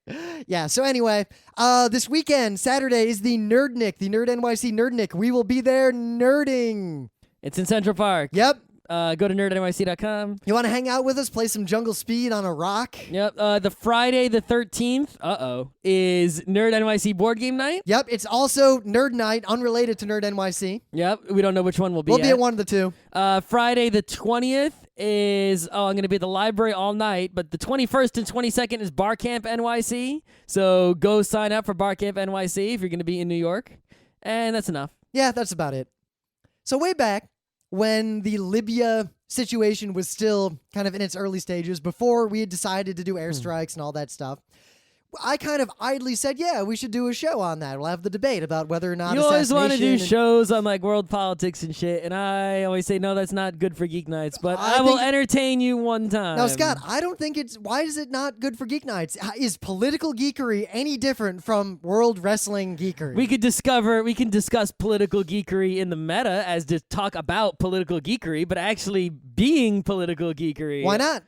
Yeah, so anyway, this weekend, Saturday, is the Nerdnick, the Nerd NYC Nerdnick. We will be there nerding. It's in Central Park. Yep. Go to nerdnyc.com. You want to hang out with us, play some Jungle Speed on a rock? Yep. The Friday the 13th, is Nerd NYC board game night. Yep, it's also Nerd Night, unrelated to Nerd NYC. Yep. We don't know which one we'll be We'll be at one of the two. Friday the 20th is, I'm going to be at the library all night, but the 21st and 22nd is Bar Camp NYC. So go sign up for Bar Camp NYC if you're going to be in New York. And that's enough. Yeah, that's about it. So way back, when the Libya situation was still kind of in its early stages, before we had decided to do airstrikes and all that stuff, I kind of idly said, yeah, we should do a show on that. We'll have the debate about whether or not You always want to do assassination shows on like world politics and shit, and I always say, no, that's not good for Geeknights, but I I will think- entertain you one time. Now, Scott, I don't think it's... Why is it not good for Geeknights? Is political geekery any different from world wrestling geekery? We can discuss political geekery in the meta as to talk about political geekery, but actually being political geekery. Why not?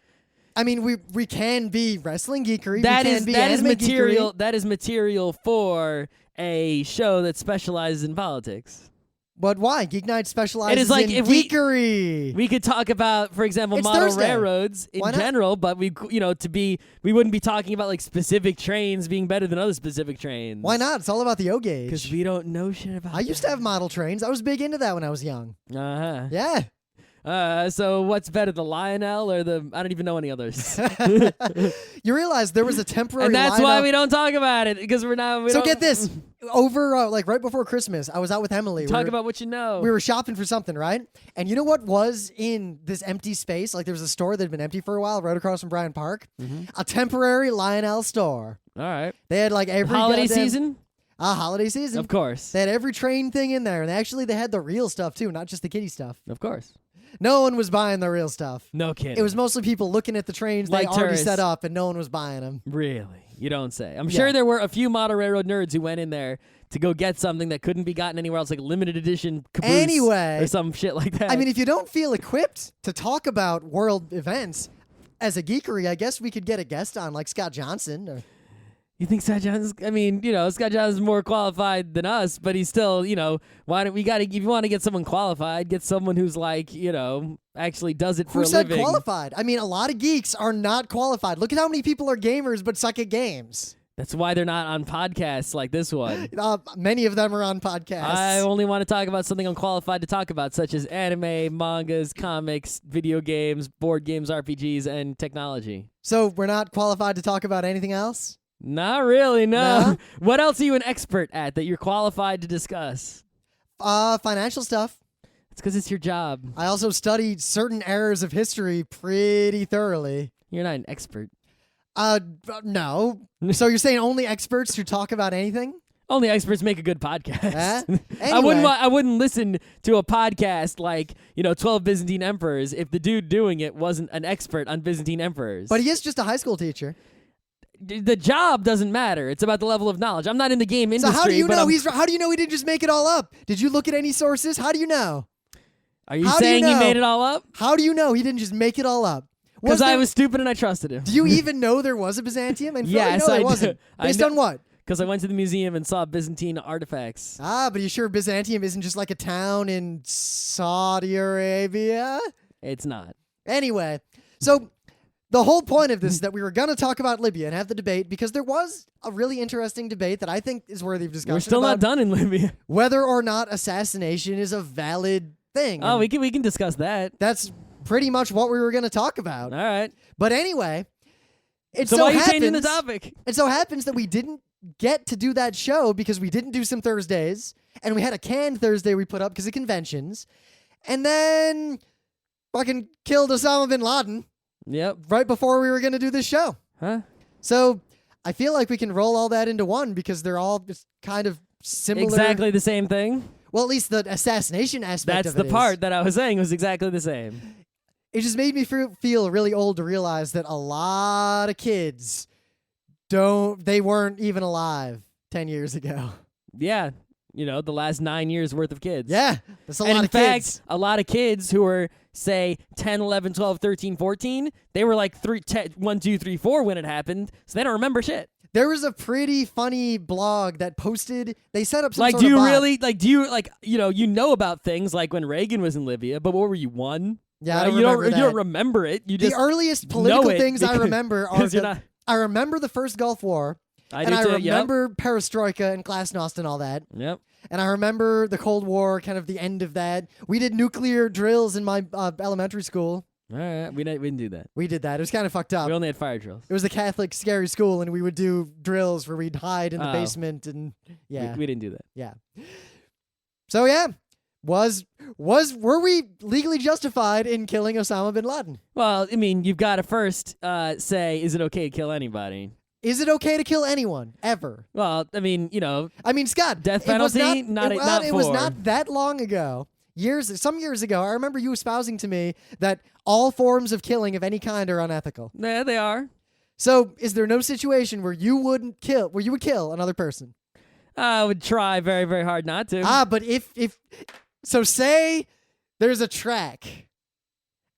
I mean, we can be wrestling geekery. That we is can be that is anime material. geekery. That is material for a show that specializes in politics. But why? Geeknight specializes It is like in if we- geekery. We could talk about, for example, It's model Thursday. railroads in Why not? general, but we wouldn't be talking about like specific trains being better than other specific trains. Why not? It's all about the O Because gauge. we don't know shit about. I used to have model trains. I was big into that when I was young. Uh-huh. Yeah. So what's better, the Lionel or the? I don't even know any others. You realize there was a temporary And that's why lineup- we don't talk about it, because we're not. We So don't get this. Over, like, right before Christmas, I was out with Emily. Talk about what you know. We were shopping for something, right? And you know what was in this empty space? Like, there was a store that had been empty for a while right across from Bryant Park. A temporary Lionel store. All right. They had, like, every Holiday goddamn- season, holiday season. of course, They had every train thing in there. And they had the real stuff, too, not just the kiddie stuff. of course. No one was buying the real stuff. No kidding. It was mostly people looking at the trains Like they already tourists. set up, and no one was buying them. Really? You don't say. I'm Yeah. sure there were a few model railroad nerds who went in there to go get something that couldn't be gotten anywhere else, like limited edition caboose Anyway. or some shit like that. I mean, if you don't feel equipped to talk about world events as a geekery, I guess we could get a guest on, like Scott Johnson. Or... You think Scott Johnson's? I mean, Scott Johnson's more qualified than us, but he's still, why don't we got to? If you want to get someone qualified, get someone who's like, actually does it for Who a said living. qualified? I mean, a lot of geeks are not qualified. Look at how many people are gamers but suck at games. That's why they're not on podcasts like this one. Many of them are on podcasts. I only want to talk about something I'm qualified to talk about, such as anime, mangas, comics, video games, board games, RPGs, and technology. So we're not qualified to talk about anything else? Not really, no. No? What else are you an expert at that you're qualified to discuss? Financial stuff. It's because it's your job. I also studied certain eras of history pretty thoroughly. You're not an expert. No. So you're saying only experts who talk about anything? Only experts make a good podcast. Anyway. I wouldn't listen to a podcast like, 12 Byzantine emperors if the dude doing it wasn't an expert on Byzantine emperors. But he is just a high school teacher. The job doesn't matter. It's about the level of knowledge. I'm not in the game industry. So how do you know how do you know he didn't just make it all up? Did you look at any sources? How do you know? Are you saying he made it all up? How do you know he didn't just make it all up? Because I was stupid and I trusted him. Do you even know there was a Byzantium? And Yes, no, I there wasn't. do. Based on what? Because I went to the museum and saw Byzantine artifacts. But are you sure Byzantium isn't just like a town in Saudi Arabia? It's not. Anyway, so the whole point of this is that we were going to talk about Libya and have the debate because there was a really interesting debate that I think is worthy of discussion. We're still not done in Libya. Whether or not assassination is a valid thing. Oh, we can discuss that. That's pretty much what we were going to talk about. All right. But anyway, so why are you changing the topic? It so happens that we didn't get to do that show because we didn't do some Thursdays, and we had a canned Thursday we put up because of conventions, and then fucking killed Osama bin Laden. Yep. Right before we were going to do this show. Huh? So I feel like we can roll all that into one because they're all just kind of similar. Exactly the same thing? Well, at least the assassination aspect That's of it the part that I was saying was exactly the same. It just made me feel really old to realize that a lot of kids they weren't even alive 10 years ago. Yeah. The last 9 years worth of kids. Yeah. That's a and lot of in fact, kids. a lot of kids who were, say, 10, 11, 12, 13, 14, they were like 1, 2, 3, 4 when it happened, so they don't remember shit. There was a pretty funny blog that posted, they set up some like, sort of bot. you know about things like when Reagan was in Libya, but what were you, 1? Yeah, right? I don't you remember that. don't remember it. You just the earliest political know it things I remember are I remember the first Gulf War. I remember perestroika and glasnost and all that. Yep. And I remember the Cold War, kind of the end of that. We did nuclear drills in my elementary school. All right, we didn't do that. We did that. It was kind of fucked up. We only had fire drills. It was a Catholic scary school, and we would do drills where we'd hide in the basement, and yeah. We didn't do that. Yeah. So yeah, were we legally justified in killing Osama bin Laden? Well, I mean, you've got to first say, is it okay to kill anybody? Is it okay to kill anyone ever? Well, I mean, Scott, death penalty. It was not that long ago. Some years ago, I remember you espousing to me that all forms of killing of any kind are unethical. Yeah, they are. So, is there no situation where you would kill another person? I would try very, very hard not to. But so say there's a track,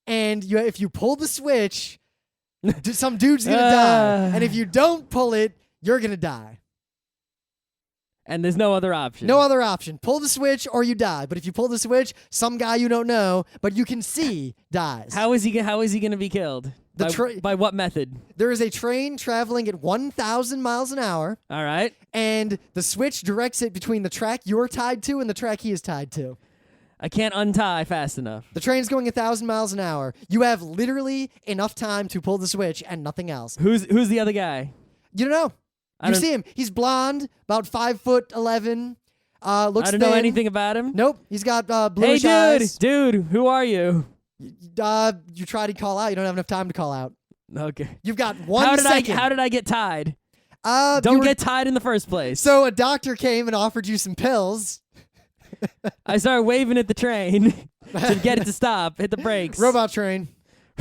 and if you pull the switch, some dude's gonna die, and if you don't pull it, you're gonna die. And there's no other option. No other option. Pull the switch or you die. But if you pull the switch, some guy you don't know, but you can see, dies. How is he going to be killed? By what method? There is a train traveling at 1,000 miles an hour. All right. And the switch directs it between the track you're tied to and the track he is tied to. I can't untie fast enough. The train's going 1,000 miles an hour. You have literally enough time to pull the switch and nothing else. Who's the other guy? You don't know. You see him. He's blonde, about 5'11". Looks I don't thin. know anything about him. Nope. He's got bluish eyes. Dude, who are you? You try to call out. You don't have enough time to call out. Okay. You've got 1 second. How did I get tied? Don't get tied in the first place. So a doctor came and offered you some pills. I started waving at the train to get it to stop. Hit the brakes. Robot train.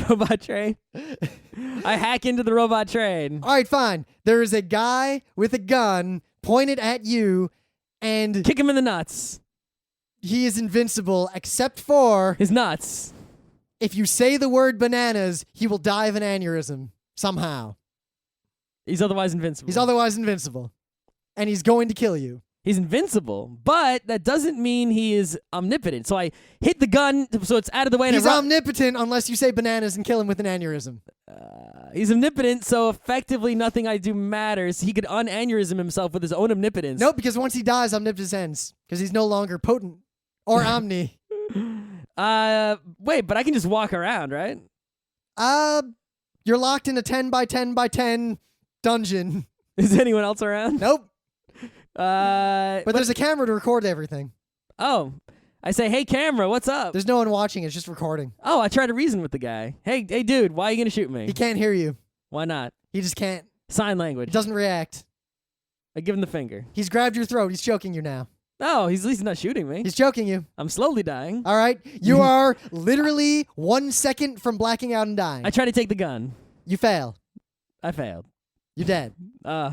Robot train. I hack into the robot train. All right, fine. There is a guy with a gun pointed at you, and kick him in the nuts. He is invincible except for his nuts. If you say the word bananas, he will die of an aneurysm somehow. He's otherwise invincible. And he's going to kill you. He's invincible, but that doesn't mean he is omnipotent. So I hit the gun so it's out of the way. He's omnipotent unless you say bananas and kill him with an aneurysm. He's omnipotent, so effectively nothing I do matters. He could unaneurysm himself with his own omnipotence. Nope, because once he dies, omnipotence ends. Because he's no longer potent or omni. Wait, but I can just walk around, right? You're locked in a 10 by 10 by 10 dungeon. Is anyone else around? Nope. But there's a camera to record everything. Oh, I say, hey, camera, what's up? There's no one watching. It's just recording. Oh, I try to reason with the guy. Hey, dude, why are you going to shoot me? He can't hear you. Why not? He just can't. Sign He language. doesn't react. I give him the finger. He's grabbed your throat. He's choking you now. Oh, he's at least not shooting me. He's choking you. I'm slowly dying. All right. You are literally 1 second from blacking out and dying. I try to take the gun. You fail. I failed. You're dead.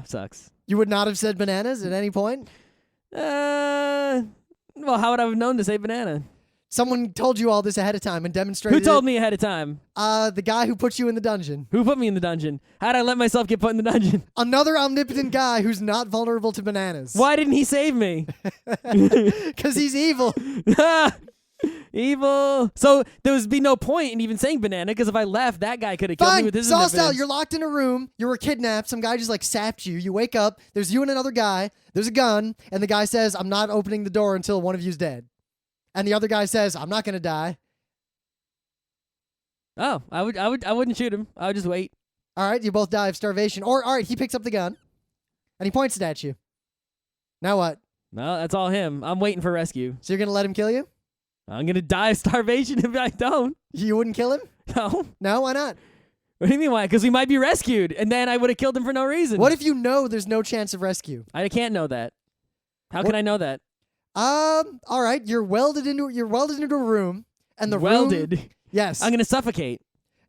Sucks. You would not have said bananas at any point? Well, how would I have known to say banana? Someone told you all this ahead of time and demonstrated Who told me ahead of time? The guy who put you in the dungeon. Who put me in the dungeon? How'd I let myself get put in the dungeon? Another omnipotent guy who's not vulnerable to bananas. Why didn't he save me? Because he's evil. Evil. So there would be no point in even saying banana, because if I left, that guy could have killed me with his Saw omnipotence. style. You're locked in a room. You were kidnapped. Some guy just like sapped you. You wake up. There's you and another guy. There's a gun. And the guy says, I'm not opening the door until one of you's dead. And the other guy says, I'm not going to die. Oh, I wouldn't shoot him. I would just wait. All right. You both die of starvation. Or, all right, he picks up the gun. And he points it at you. Now what? No, that's all him. I'm waiting for rescue. So you're going to let him kill you? I'm going to die of starvation if I don't. You wouldn't kill him? No. No, why not? What do you mean why? Because we might be rescued, and then I would have killed him for no reason. What if you know there's no chance of rescue? I can't know that. How can I know that? All right. You're welded into a room, and the Welded? room. Yes. I'm going to suffocate.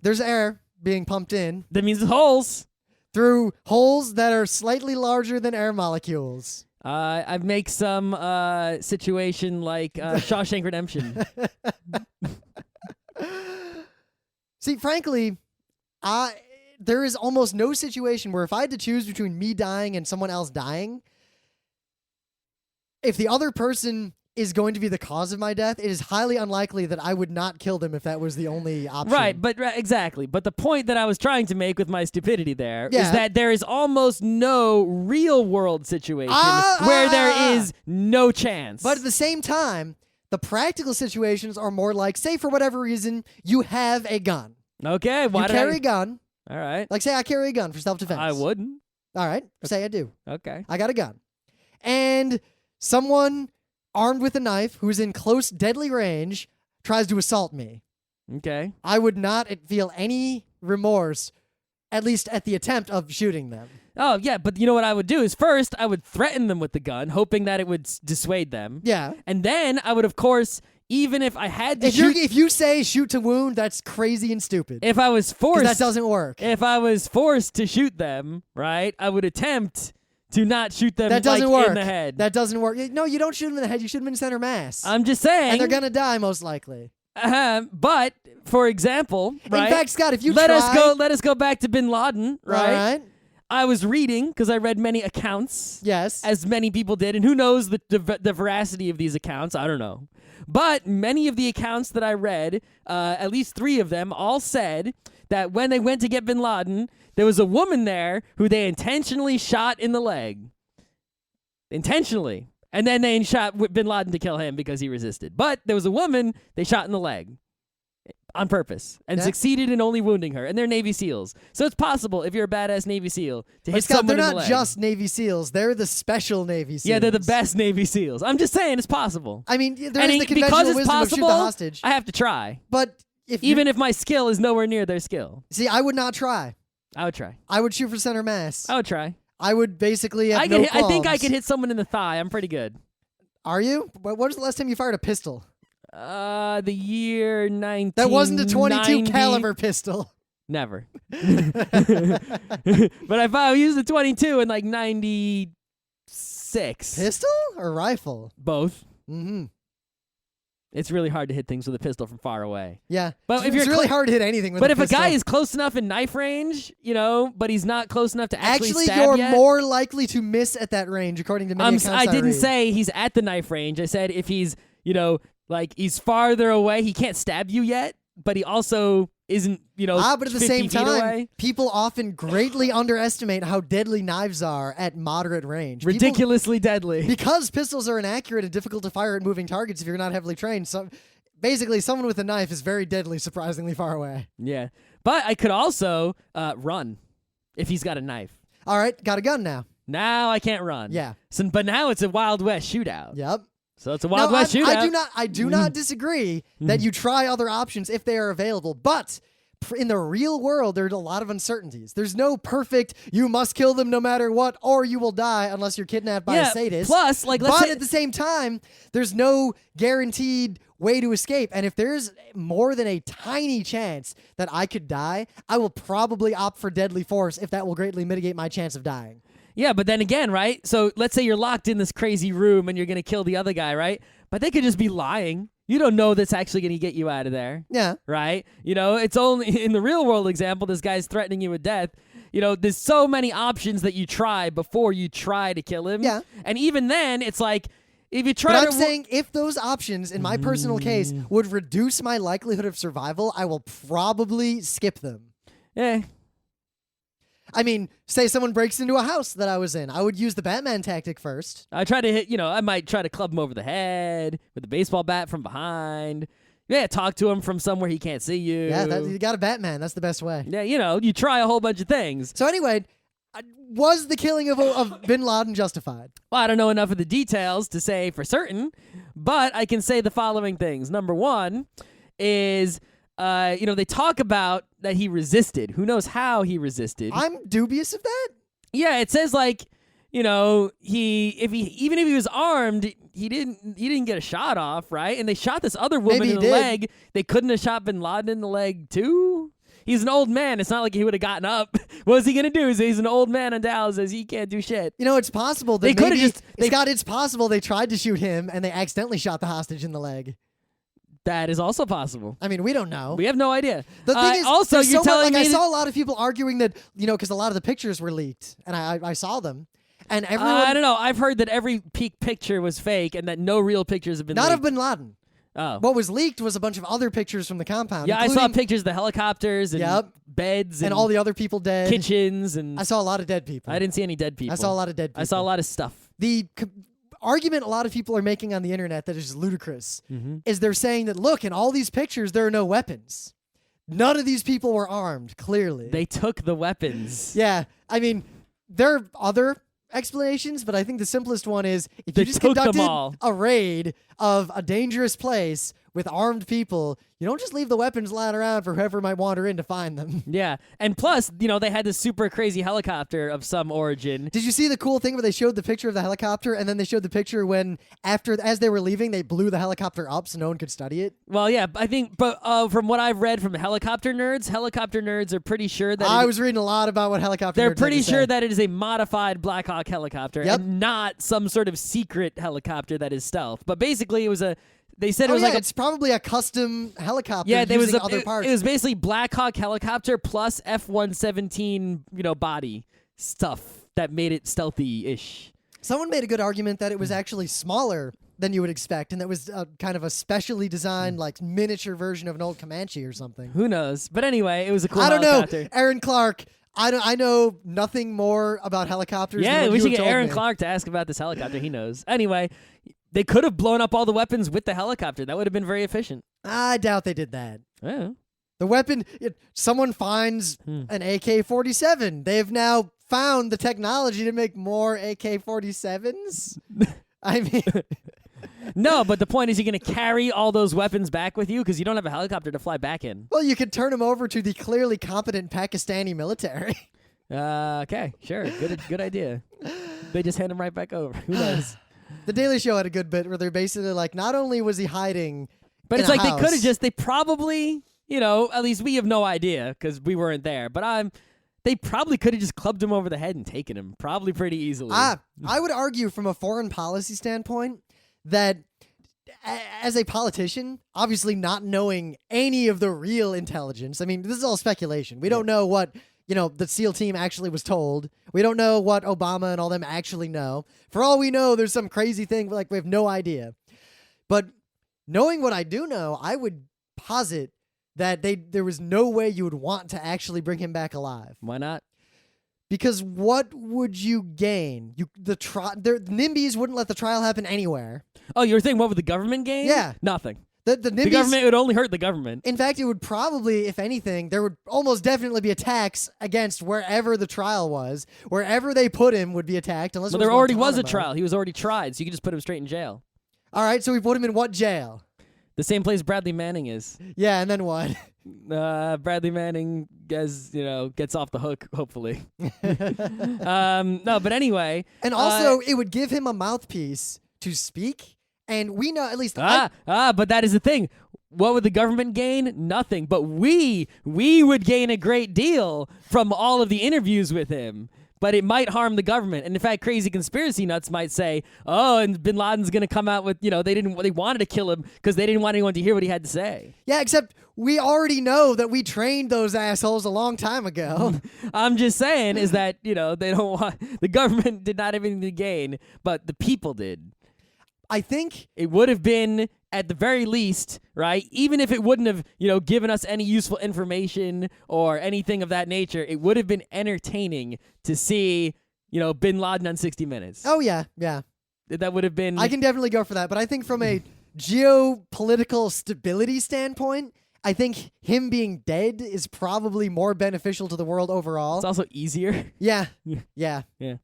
There's air being pumped in That means holes. through holes that are slightly larger than air molecules. I make some situation like Shawshank Redemption. See, frankly, there is almost no situation where if I had to choose between me dying and someone else dying, if the other person is going to be the cause of my death, it is highly unlikely that I would not kill them if that was the only option. Right, exactly. But the point that I was trying to make with my stupidity there is Yeah. that there is almost no real world situation where there is no chance. But at the same time, the practical situations are more like, say for whatever reason, you have a gun. Okay, why You did carry a gun. All right. Like, say I carry a gun for self-defense. I wouldn't. All right. Say I do. Okay. I got a gun. And someone armed with a knife who's in close, deadly range tries to assault me. Okay. I would not feel any remorse, at least at the attempt of shooting them. Oh, yeah, but you know what I would do is first I would threaten them with the gun, hoping that it would dissuade them. Yeah. And then I would, of course, even if I had to If you say shoot to wound, that's crazy and stupid. if I was 'Cause forced, that doesn't work. if I was forced to shoot them, right, I would attempt to not shoot them That doesn't like work. in the head. That doesn't work. No, you don't shoot them in the head. You shoot them in center mass. I'm just saying. and they're going to die most likely. But for example, right? In fact, Scott, if you let try... us go back to bin Laden, right? All right. I was reading because I read many accounts. Yes. As many people did, and who knows the veracity of these accounts? I don't know. But many of the accounts that I read, at least 3 of them, all said that when they went to get bin Laden, there was a woman there who they intentionally shot in the leg. Intentionally. And then they shot bin Laden to kill him because he resisted. But there was a woman they shot in the leg on purpose and succeeded in only wounding her. And they're Navy SEALs. So it's possible, if you're a badass Navy SEAL, to hit Scott, someone they're in the not leg. just Navy SEAls. They're the special Navy SEAls. Yeah, they're the best Navy SEAls. I'm just saying it's possible. I mean, there's And the because conventional it's wisdom possible, of shoot the hostage. I have to try. But Even if my skill is nowhere near their skill. See, I would not try. I would try. I would shoot for center mass. I would try. I would basically have I no think I qualms. could hit someone in the thigh. I'm pretty good. Are you? When was the last time you fired a pistol? The year 1990. That wasn't a 22 caliber pistol. Never. But I used a 22 in like 96. Pistol or rifle? Both. Mm-hmm. It's really hard to hit things with a pistol from far away. Yeah. But it's really hard to hit anything with But a if pistol. a guy is close enough in knife range, but he's not close enough to actually stab you're yet, more likely to miss at that range, according to many accounts I didn't read. say he's at the knife range. I said if he's, like he's farther away, he can't stab you yet, but he also isn't, but at the 50 same feet time, away. people often greatly underestimate how deadly knives are at moderate range. Ridiculously deadly. Because pistols are inaccurate and difficult to fire at moving targets if you're not heavily trained. So basically, someone with a knife is very deadly, surprisingly far away. Yeah. But I could also run if he's got a knife. All right, got a gun now. Now I can't run. Yeah. So, but now it's a Wild West shootout. Yep. So it's a Wild West shootout. I do not disagree that you try other options if they are available, but in the real world, there's a lot of uncertainties. There's no perfect, you must kill them no matter what, or you will die unless you're kidnapped by a sadist. Plus, let's say, at the same time, there's no guaranteed way to escape. And if there's more than a tiny chance that I could die, I will probably opt for deadly force if that will greatly mitigate my chance of dying. Yeah, but then again, right? So let's say you're locked in this crazy room and you're going to kill the other guy, right? But they could just be lying. You don't know that's actually going to get you out of there. Yeah. Right? It's only in the real world example, this guy's threatening you with death. There's so many options that you try before you try to kill him. Yeah. And even then, it's like, if you try but to... I'm saying if those options, in my personal case, would reduce my likelihood of survival, I will probably skip them. Yeah. I mean, say someone breaks into a house that I was in. I would use the Batman tactic first. I try to hit, I might try to club him over the head with a baseball bat from behind. Yeah, talk to him from somewhere he can't see you. Yeah, you got a Batman. That's the best way. Yeah, you try a whole bunch of things. So anyway, was the killing of Bin Laden justified? Well, I don't know enough of the details to say for certain, but I can say the following things. Number one is... they talk about that he resisted. Who knows how he resisted? I'm dubious of that. Yeah, it says like, even if he was armed, he didn't get a shot off, right? And they shot this other woman in the leg. They couldn't have shot Bin Laden in the leg too. He's an old man. It's not like he would have gotten up. What was he gonna do? He's an old man in Dallas. Says he can't do shit. It's possible that they could have just. It's possible they tried to shoot him and they accidentally shot the hostage in the leg. That is also possible. I mean, we don't know. We have no idea. The thing is, also, you're telling me I saw a lot of people arguing that, because a lot of the pictures were leaked, and I saw them, and everyone. I don't know. I've heard that every peak picture was fake, and that no real pictures have been leaked. Not of Bin Laden. Oh. What was leaked was a bunch of other pictures from the compound. Yeah, I saw pictures of the helicopters and beds and all the other people dead. Kitchens and. I saw a lot of dead people. I didn't see any dead people. I saw a lot of dead people. I saw a lot of stuff. The argument a lot of people are making on the internet that is just ludicrous is they're saying that, look, in all these pictures, there are no weapons. None of these people were armed, clearly. They took the weapons. Yeah. I mean, there are other explanations, but I think the simplest one is if they you just took conducted them all. a raid of a dangerous place with armed people, you don't just leave the weapons lying around for whoever might wander in to find them. Yeah. And plus, they had this super crazy helicopter of some origin. Did you see the cool thing where they showed the picture of the helicopter and then they showed the picture when, as they were leaving, they blew the helicopter up so no one could study it? Well, yeah, I think, but from what I've read from helicopter nerds are pretty sure that... I was reading a lot about what helicopter nerds They're pretty sure say. that it is a modified Black Hawk helicopter and not some sort of secret helicopter that is stealth. But basically, it was a... They said it was it's probably a custom helicopter using other parts. It was basically Black Hawk helicopter plus F-117, body stuff that made it stealthy-ish. Someone made a good argument that it was actually smaller than you would expect, and that was kind of a specially designed, like, miniature version of an old Comanche or something. Who knows? But anyway, it was a cool I don't helicopter. know. Aaron Clark, I know nothing more about helicopters Yeah, than what we you should have get told Aaron me. Clark to ask about this helicopter. He knows. Anyway, they could have blown up all the weapons with the helicopter. That would have been very efficient. I doubt they did that. Yeah. The weapon, someone finds an AK-47. They've now found the technology to make more AK-47s. I mean... No, but the point is you're going to carry all those weapons back with you because you don't have a helicopter to fly back in. Well, you could turn them over to the clearly competent Pakistani military. Okay, sure. Good idea. They just hand them right back over. Who knows? The Daily Show had a good bit where they're basically like, not only was he hiding but in it's a like house, they probably, at least we have no idea because we weren't there. But they probably could have just clubbed him over the head and taken him probably pretty easily. I would argue from a foreign policy standpoint that as a politician, obviously not knowing any of the real intelligence, I mean, this is all speculation. We don't know what, the SEAL team actually was told. We don't know what Obama and all them actually know. For all we know, there's some crazy thing, like we have no idea. But knowing what I do know, I would posit that there was no way you would want to actually bring him back alive. Why not? Because what would you gain? The NIMBYs wouldn't let the trial happen anywhere. Oh, you were saying what would the government gain? Yeah. Nothing. The NIMBYs, the government would only hurt the government. In fact, it would probably, if anything, there would almost definitely be a tax against wherever the trial was. Wherever they put him would be attacked. Unless there already was a trial. He was already tried, so you could just put him straight in jail. All right, so we put him in what jail? The same place Bradley Manning is. Yeah, and then what? Bradley Manning gets off the hook, hopefully. No, but anyway. And also, it would give him a mouthpiece to speak. And we know, at least but that is the thing. What would the government gain? Nothing. But we would gain a great deal from all of the interviews with him. But it might harm the government. And in fact, crazy conspiracy nuts might say, oh, and bin Laden's going to come out with, they wanted to kill him because they didn't want anyone to hear what he had to say. Yeah, except we already know that we trained those assholes a long time ago. I'm just saying is that, they don't want, the government did not have anything to gain, but the people did. I think it would have been, at the very least, right? Even if it wouldn't have, given us any useful information or anything of that nature, it would have been entertaining to see, bin Laden on 60 Minutes. Oh, yeah, yeah. That would have been... I can definitely go for that, but I think from a geopolitical stability standpoint, I think him being dead is probably more beneficial to the world overall. It's also easier. Yeah, yeah. Yeah.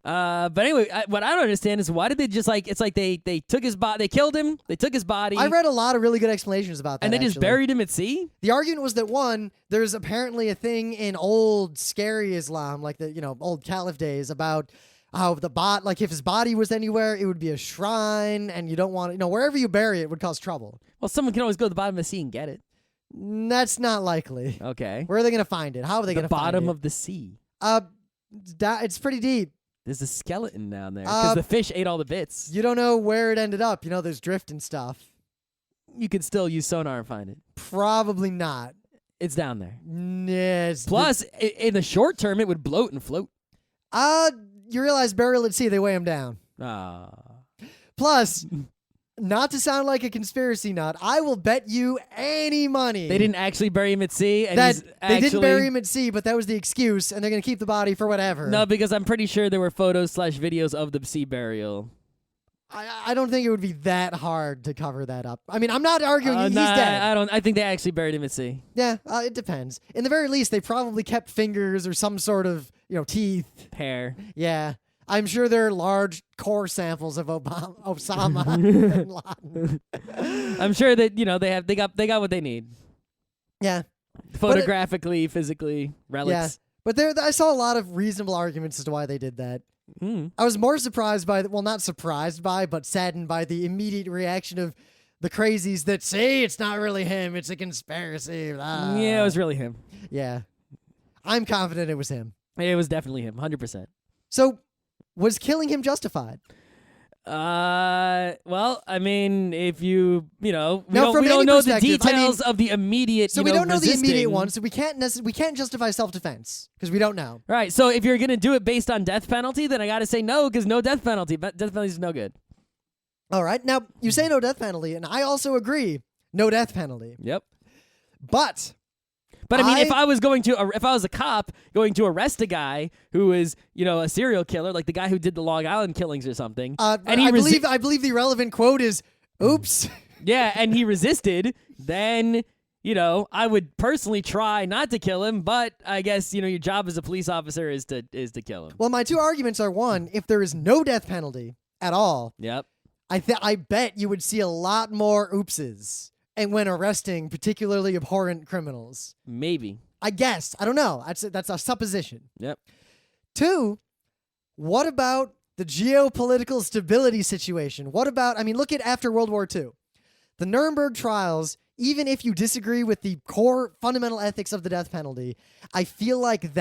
But anyway, what I don't understand is why did they just it's like they took his body, they killed him, they took his body. I read a lot of really good explanations about that. And they just buried him at sea? The argument was that one, there's apparently a thing in old scary Islam, like the, old Caliph days, about how if his body was anywhere, it would be a shrine, and you don't want it, wherever you bury it would cause trouble. Well, someone can always go to the bottom of the sea and get it. That's not likely. Okay. Where are they going to find it? How are they going to find it? The bottom of the sea. It's pretty deep. There's a skeleton down there because the fish ate all the bits. You don't know where it ended up. There's drift and stuff. You could still use sonar and find it. Probably not. It's down there. Yes. Plus, in the short term, it would bloat and float. You realize burial at sea, they weigh them down. Plus, not to sound like a conspiracy nut, I will bet you any money. They didn't actually bury him at sea? And they didn't bury him at sea, but that was the excuse, and they're going to keep the body for whatever. No, because I'm pretty sure there were photos/videos of the sea burial. I don't think it would be that hard to cover that up. I mean, I'm not arguing he's dead. I think they actually buried him at sea. Yeah, it depends. In the very least, they probably kept fingers or some sort of, teeth. Hair. Yeah. I'm sure there are large core samples of Osama bin Laden. I'm sure that they got what they need. Yeah, photographically, physically, relics. Yeah, but I saw a lot of reasonable arguments as to why they did that. Mm. I was more surprised by, not surprised by, but saddened by the immediate reaction of the crazies that say it's not really him, it's a conspiracy. Blah. Yeah, it was really him. Yeah, I'm confident it was him. It was definitely him, 100%. So. Was killing him justified? Well, I mean, if we don't know the details of the immediate. So we don't know the immediate one, so we can't justify self-defense because we don't know. Right. So if you're gonna do it based on death penalty, then I gotta say no, because no death penalty. Death penalty is no good. All right. Now you say no death penalty, and I also agree, no death penalty. Yep. But I mean, if I was a cop going to arrest a guy who is, a serial killer, like the guy who did the Long Island killings or something, and I believe the relevant quote is, "Oops." Yeah, and he resisted, then I would personally try not to kill him, but I guess your job as a police officer is to kill him. Well, my two arguments are: one, if there is no death penalty at all, yep, I bet you would see a lot more oopses. And when arresting particularly abhorrent criminals. Maybe. I guess. I don't know. That's a supposition. Yep. Two, what about the geopolitical stability situation? Look at after World War II. The Nuremberg trials, even if you disagree with the core fundamental ethics of the death penalty, I feel like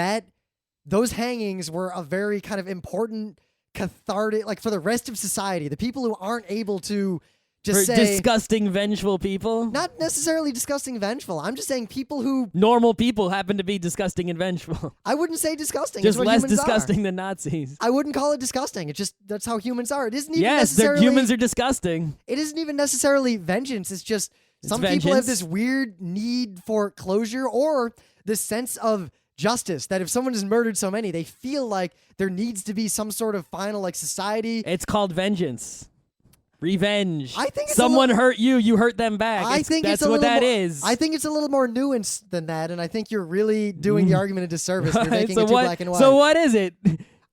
those hangings were a very kind of important cathartic, like for the rest of society, the people who aren't able to just say disgusting, vengeful people. Not necessarily disgusting, vengeful. I'm just saying people who normal people happen to be disgusting and vengeful. I wouldn't say disgusting. Just less disgusting than Nazis. I wouldn't call it disgusting. It's just that's how humans are. It isn't even necessarily. Yes, humans are disgusting. It isn't even necessarily vengeance. It's just Some people have this weird need for closure or this sense of justice that if someone has murdered so many, they feel like there needs to be some sort of final like society. It's called vengeance. Revenge. I think someone hurt you, you hurt them back. I think that's it's what that more, is. I think it's a little more nuanced than that, and I think you're really doing the argument a disservice. You're making it too black and white. So what is it?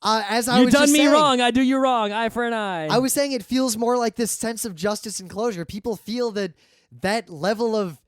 As I you was done just me saying, wrong. I do you wrong. Eye for an eye. I was saying it feels more like this sense of justice and closure. People feel that level of.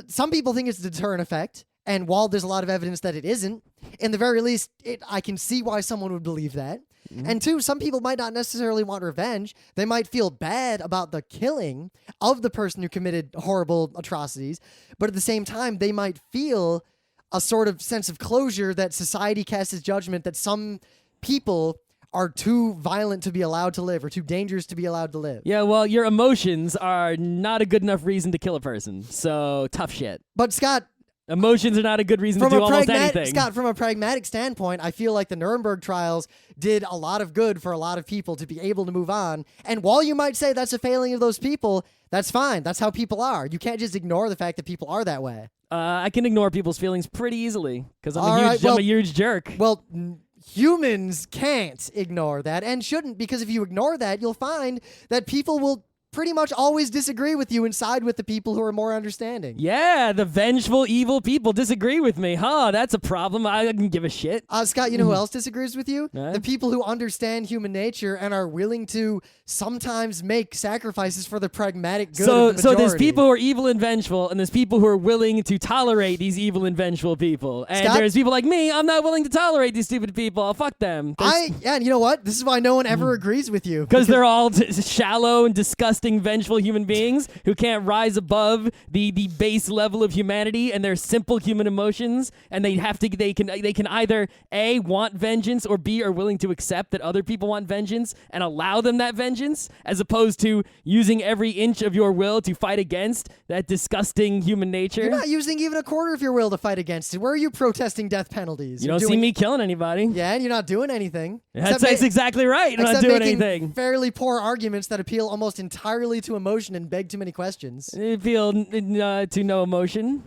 Some people think it's a deterrent effect, and while there's a lot of evidence that it isn't, in the very least, I can see why someone would believe that. And two, some people might not necessarily want revenge. They might feel bad about the killing of the person who committed horrible atrocities, but at the same time, they might feel a sort of sense of closure that society casts its judgment that some people are too violent to be allowed to live or too dangerous to be allowed to live. Yeah, well, your emotions are not a good enough reason to kill a person, so tough shit. But Scott, emotions are not a good reason to do almost anything. Scott, from a pragmatic standpoint, I feel like the Nuremberg trials did a lot of good for a lot of people to be able to move on. And while you might say that's a failing of those people, that's fine. That's how people are. You can't just ignore the fact that people are that way. I can ignore people's feelings pretty easily because I'm a huge jerk. Well, humans can't ignore that and shouldn't, because if you ignore that, you'll find that people will pretty much always disagree with you and side with the people who are more understanding. Yeah, the vengeful, evil people disagree with me. Huh, that's a problem. I can give a shit. Scott, you know who else disagrees with you? The people who understand human nature and are willing to sometimes make sacrifices for the pragmatic good of the majority. So there's people who are evil and vengeful, and there's people who are willing to tolerate these evil and vengeful people. And Scott, there's people like me, I'm not willing to tolerate these stupid people. I'll fuck them. And you know what? This is why no one ever agrees with you. Because they're all shallow and disgusting, vengeful human beings who can't rise above the base level of humanity and their simple human emotions, and they can either A, want vengeance, or B, are willing to accept that other people want vengeance and allow them that vengeance, as opposed to using every inch of your will to fight against that disgusting human nature. You're not using even a quarter of your will to fight against it. Where are you protesting death penalties? You don't see me killing anybody. Yeah, and you're not doing anything. That's exactly right. I'm not doing anything. Fairly poor arguments that appeal almost entirely to emotion and beg too many questions. Appeal to no emotion.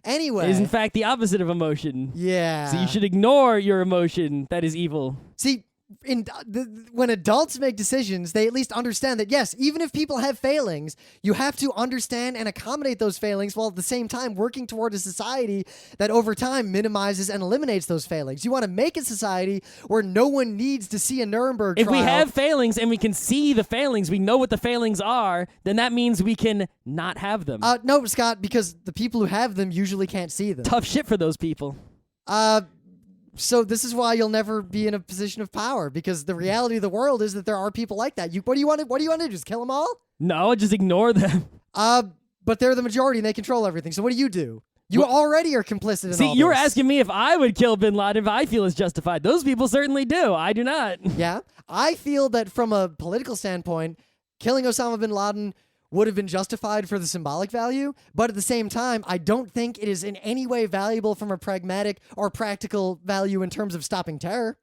Anyway. Is in fact the opposite of emotion. Yeah. So you should ignore your emotion that is evil. See, when adults make decisions, they at least understand that, yes, even if people have failings, you have to understand and accommodate those failings while at the same time working toward a society that over time minimizes and eliminates those failings. You want to make a society where no one needs to see a Nuremberg trial. If we have failings and we can see the failings, we know what the failings are, then that means we can not have them. No, Scott, because the people who have them usually can't see them. Tough shit for those people. So this is why you'll never be in a position of power, because the reality of the world is that there are people like that. What do you want to do? Just kill them all? No, just ignore them. But they're the majority and they control everything. So what do? You already are complicit in all this. See, you're asking me if I would kill bin Laden if I feel it's justified. Those people certainly do. I do not. Yeah. I feel that from a political standpoint, killing Osama bin Laden would have been justified for the symbolic value, but at the same time, I don't think it is in any way valuable from a pragmatic or practical value in terms of stopping terror.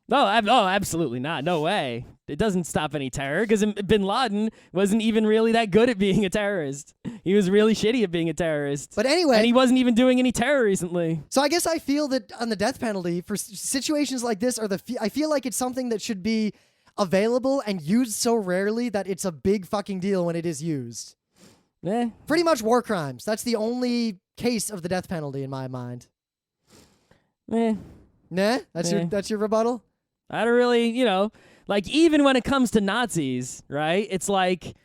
No, absolutely not. No way. It doesn't stop any terror, because bin Laden wasn't even really that good at being a terrorist. He was really shitty at being a terrorist. But anyway... And he wasn't even doing any terror recently. So I guess I feel that on the death penalty, for situations like this, I feel like it's something that should be available and used so rarely that it's a big fucking deal when it is used. Pretty much war crimes. That's the only case of the death penalty in my mind. Nah? That's your rebuttal? I don't really, even when it comes to Nazis, right? It's like,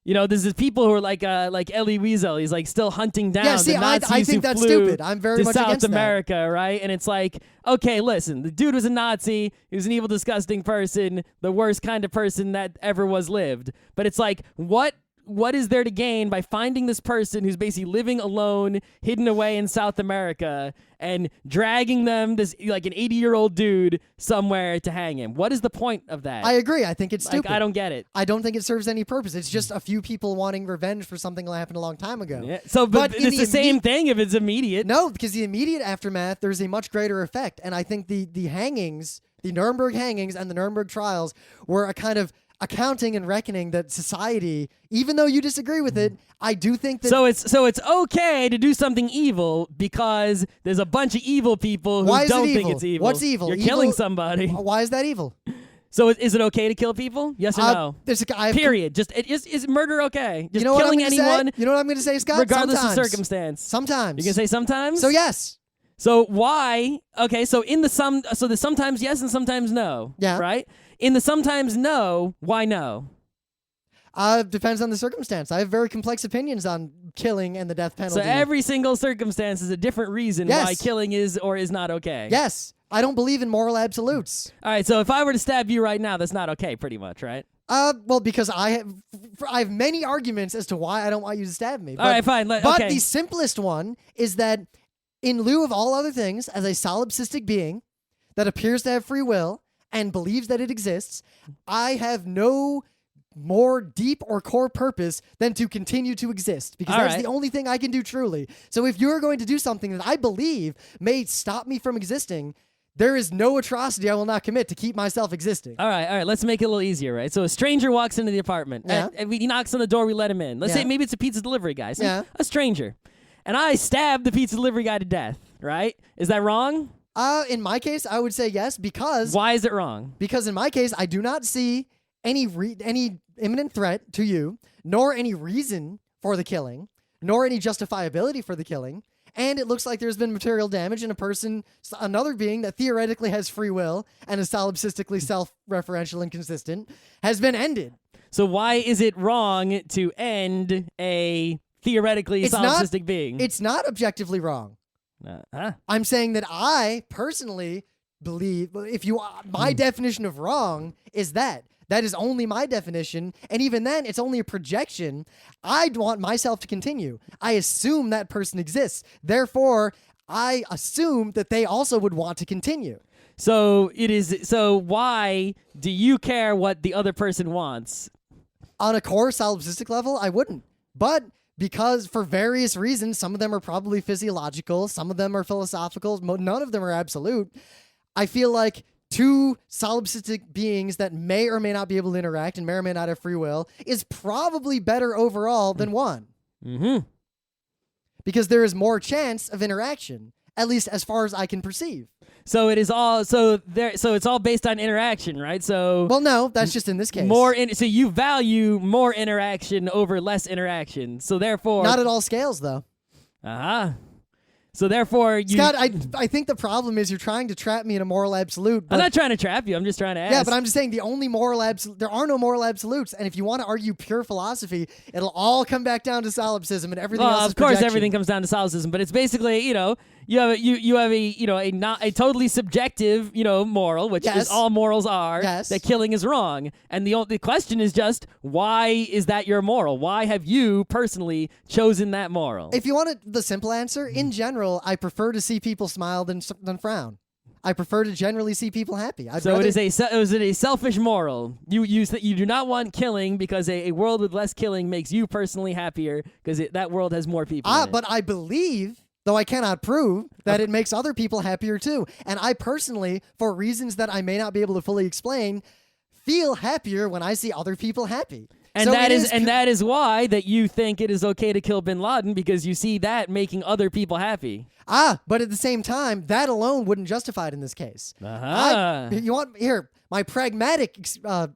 there's people who are like Elie Wiesel. He's like still hunting down the Nazis I think that's stupid. I'm very much South against America, that. Right? And it's like, okay, listen, the dude was a Nazi. He was an evil, disgusting person, the worst kind of person that ever was lived. But it's like, what is there to gain by finding this person who's basically living alone, hidden away in South America, and dragging them, this like an 80-year-old dude, somewhere to hang him? What is the point of that? I agree. I think it's stupid. I don't get it. I don't think it serves any purpose. It's just a few people wanting revenge for something that happened a long time ago. Yeah. So, but it's the same thing if it's immediate. No, because the immediate aftermath, there's a much greater effect. And I think the hangings, the Nuremberg hangings and the Nuremberg trials were a kind of accounting and reckoning that society, even though you disagree with it, I do think that. So it's okay to do something evil because there's a bunch of evil people who Why is don't it think evil? it's evil. What's evil? You're Evil- killing somebody. Why is that evil? So is it okay to kill people? Yes or no? There's a guy. Period. Just is murder okay? Just You know what I'm killing gonna anyone, say? You know what I'm going to say, Scott? regardless Sometimes. of circumstance. Sometimes. You can say sometimes. So yes. So why? Okay. So in the so the sometimes yes and sometimes no. Yeah. Right. In the sometimes no, why no? Depends on the circumstance. I have very complex opinions on killing and the death penalty. So every single circumstance is a different reason Yes. why killing is or is not okay. Yes. I don't believe in moral absolutes. All right. So if I were to stab you right now, that's not okay. Pretty much, right? Well, because I have many arguments as to why I don't want you to stab me. All right, fine. But Okay. the simplest one is that in lieu of all other things, as a solipsistic being that appears to have free will and believes that it exists, I have no more deep or core purpose than to continue to exist, because All that's right. the only thing I can do truly. So if you're going to do something that I believe may stop me from existing, there is no atrocity I will not commit to keep myself existing. All right. Let's make it a little easier, right? So a stranger walks into the apartment. Yeah. And he knocks on the door. We let him in. Let's Yeah. say maybe it's a pizza delivery guy. So Yeah. A stranger. And I stab the pizza delivery guy to death, right? Is that wrong? In my case, I would say yes, because Why is it wrong? in my case, I do not see any imminent threat to you, nor any reason for the killing, nor any justifiability for the killing. And it looks like there's been material damage, and another being that theoretically has free will and is solipsistically self-referential and consistent, has been ended. So why is it wrong to end a theoretically It's not- solipsistic being? It's not objectively wrong. Huh? I'm saying that I personally believe, my definition of wrong is that. That is only my definition, and even then, it's only a projection. I'd want myself to continue. I assume that person exists. Therefore, I assume that they also would want to continue. So why do you care what the other person wants? On a core solipsistic level, I wouldn't. But because for various reasons, some of them are probably physiological, some of them are philosophical, none of them are absolute. I feel like two solipsistic beings that may or may not be able to interact and may or may not have free will is probably better overall than one. Mm-hmm. Because there is more chance of interaction, at least as far as I can perceive. So it is all so it's all based on interaction, right? So Well, no, that's just in this case. so you value more interaction over less interaction. So therefore, Not at all scales, though. So therefore, you. Scott, I think the problem is you're trying to trap me in a moral absolute. But I'm not trying to trap you. I'm just trying to ask. yeah, but I'm just saying there are no moral absolutes. And if you want to argue pure philosophy, it'll all come back down to solipsism and everything else is of course, projection. everything comes down to solipsism, but it's basically, you have a totally subjective, moral, which Yes. is all morals are, Yes. that killing is wrong. And the question is just, why is that your moral? Why have you personally chosen that moral? If you want the simple answer, in general, I prefer to see people smile than frown. I prefer to generally see people happy. Is it a selfish moral? You do not want killing because a world with less killing makes you personally happier because that world has more people in it. But I believe, though I cannot prove, that it makes other people happier too. And I personally, for reasons that I may not be able to fully explain, feel happier when I see other people happy. And So that it that is why that you think it is okay to kill bin Laden, because you see that making other people happy. But at the same time, that alone wouldn't justify it in this case. You want my pragmatic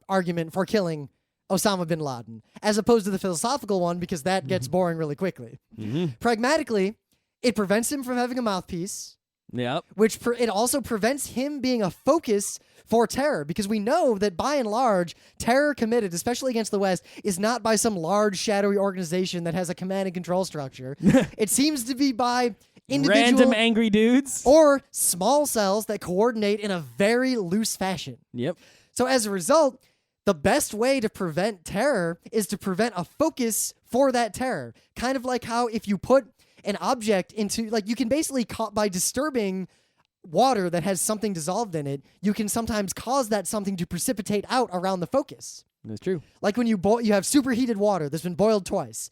argument for killing Osama bin Laden, as opposed to the philosophical one, because that gets boring really quickly. Mm-hmm. Pragmatically, it prevents him from having a mouthpiece, Yep. which it also prevents him being a focus for terror, because we know that by and large, terror committed, especially against the West, is not by some large shadowy organization that has a command and control structure. It seems to be by individual Random angry dudes. or small cells that coordinate in a very loose fashion. Yep. So as a result, the best way to prevent terror is to prevent a focus for that terror. Kind of like how if you put an object into, you can basically, by disturbing water that has something dissolved in it, you can sometimes cause that something to precipitate out around the focus. That's true. Like when you have superheated water that's been boiled twice,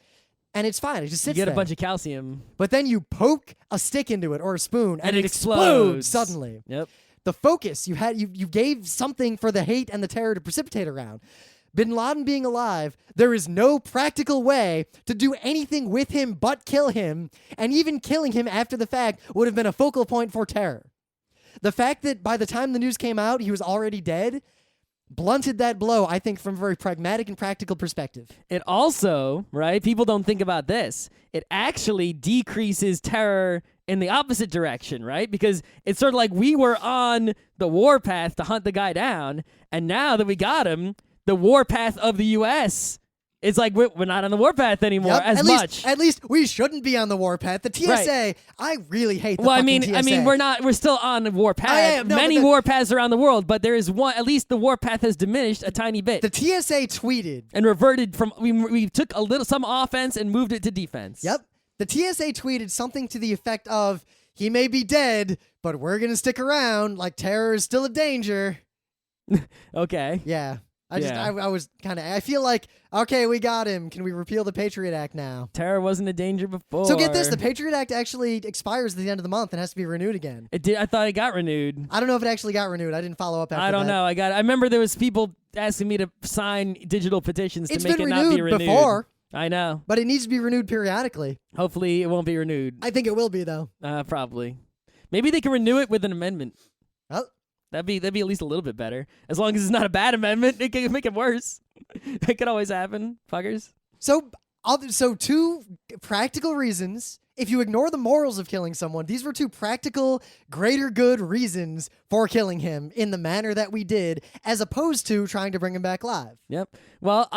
and it's fine. It just sits You get there. a bunch of calcium. But then you poke a stick into it or a spoon, and it it explodes suddenly. Yep. The focus you gave something for the hate and the terror to precipitate around. Bin Laden being alive, there is no practical way to do anything with him but kill him, and even killing him after the fact would have been a focal point for terror. The fact that by the time the news came out, he was already dead blunted that blow, I think, from a very pragmatic and practical perspective. It also, right, people don't think about this. It actually decreases terror in the opposite direction, right? Because it's sort of like we were on the warpath to hunt the guy down, and now that we got him, the warpath of the U.S., it's like we're not on the warpath anymore as much. At least we shouldn't be on the warpath. The TSA, right. I really hate the fucking TSA. I mean, we're still on the warpath. Many warpaths around the world, but there is one. At least the warpath has diminished a tiny bit. The TSA tweeted and reverted from. We took some offense and moved it to defense. Yep. The TSA tweeted something to the effect of, "He may be dead, but we're gonna stick around. Like terror is still a danger." Okay. Yeah. I was kind of, I feel like, okay, we got him. Can we repeal the Patriot Act now? Terror wasn't a danger before. So get this, the Patriot Act actually expires at the end of the month and has to be renewed again. It did. I thought it got renewed. I don't know if it actually got renewed. I didn't follow up after that. I don't know. I remember there was people asking me to sign digital petitions to make it not be renewed. It's been renewed before. I know. But it needs to be renewed periodically. Hopefully it won't be renewed. I think it will be, though. Probably. Maybe they can renew it with an amendment. Oh. That'd be at least a little bit better. As long as it's not a bad amendment, it can make it worse. That could always happen, fuckers. So two practical reasons. If you ignore the morals of killing someone, these were two practical, greater good reasons for killing him in the manner that we did, as opposed to trying to bring him back live. Yep. Well,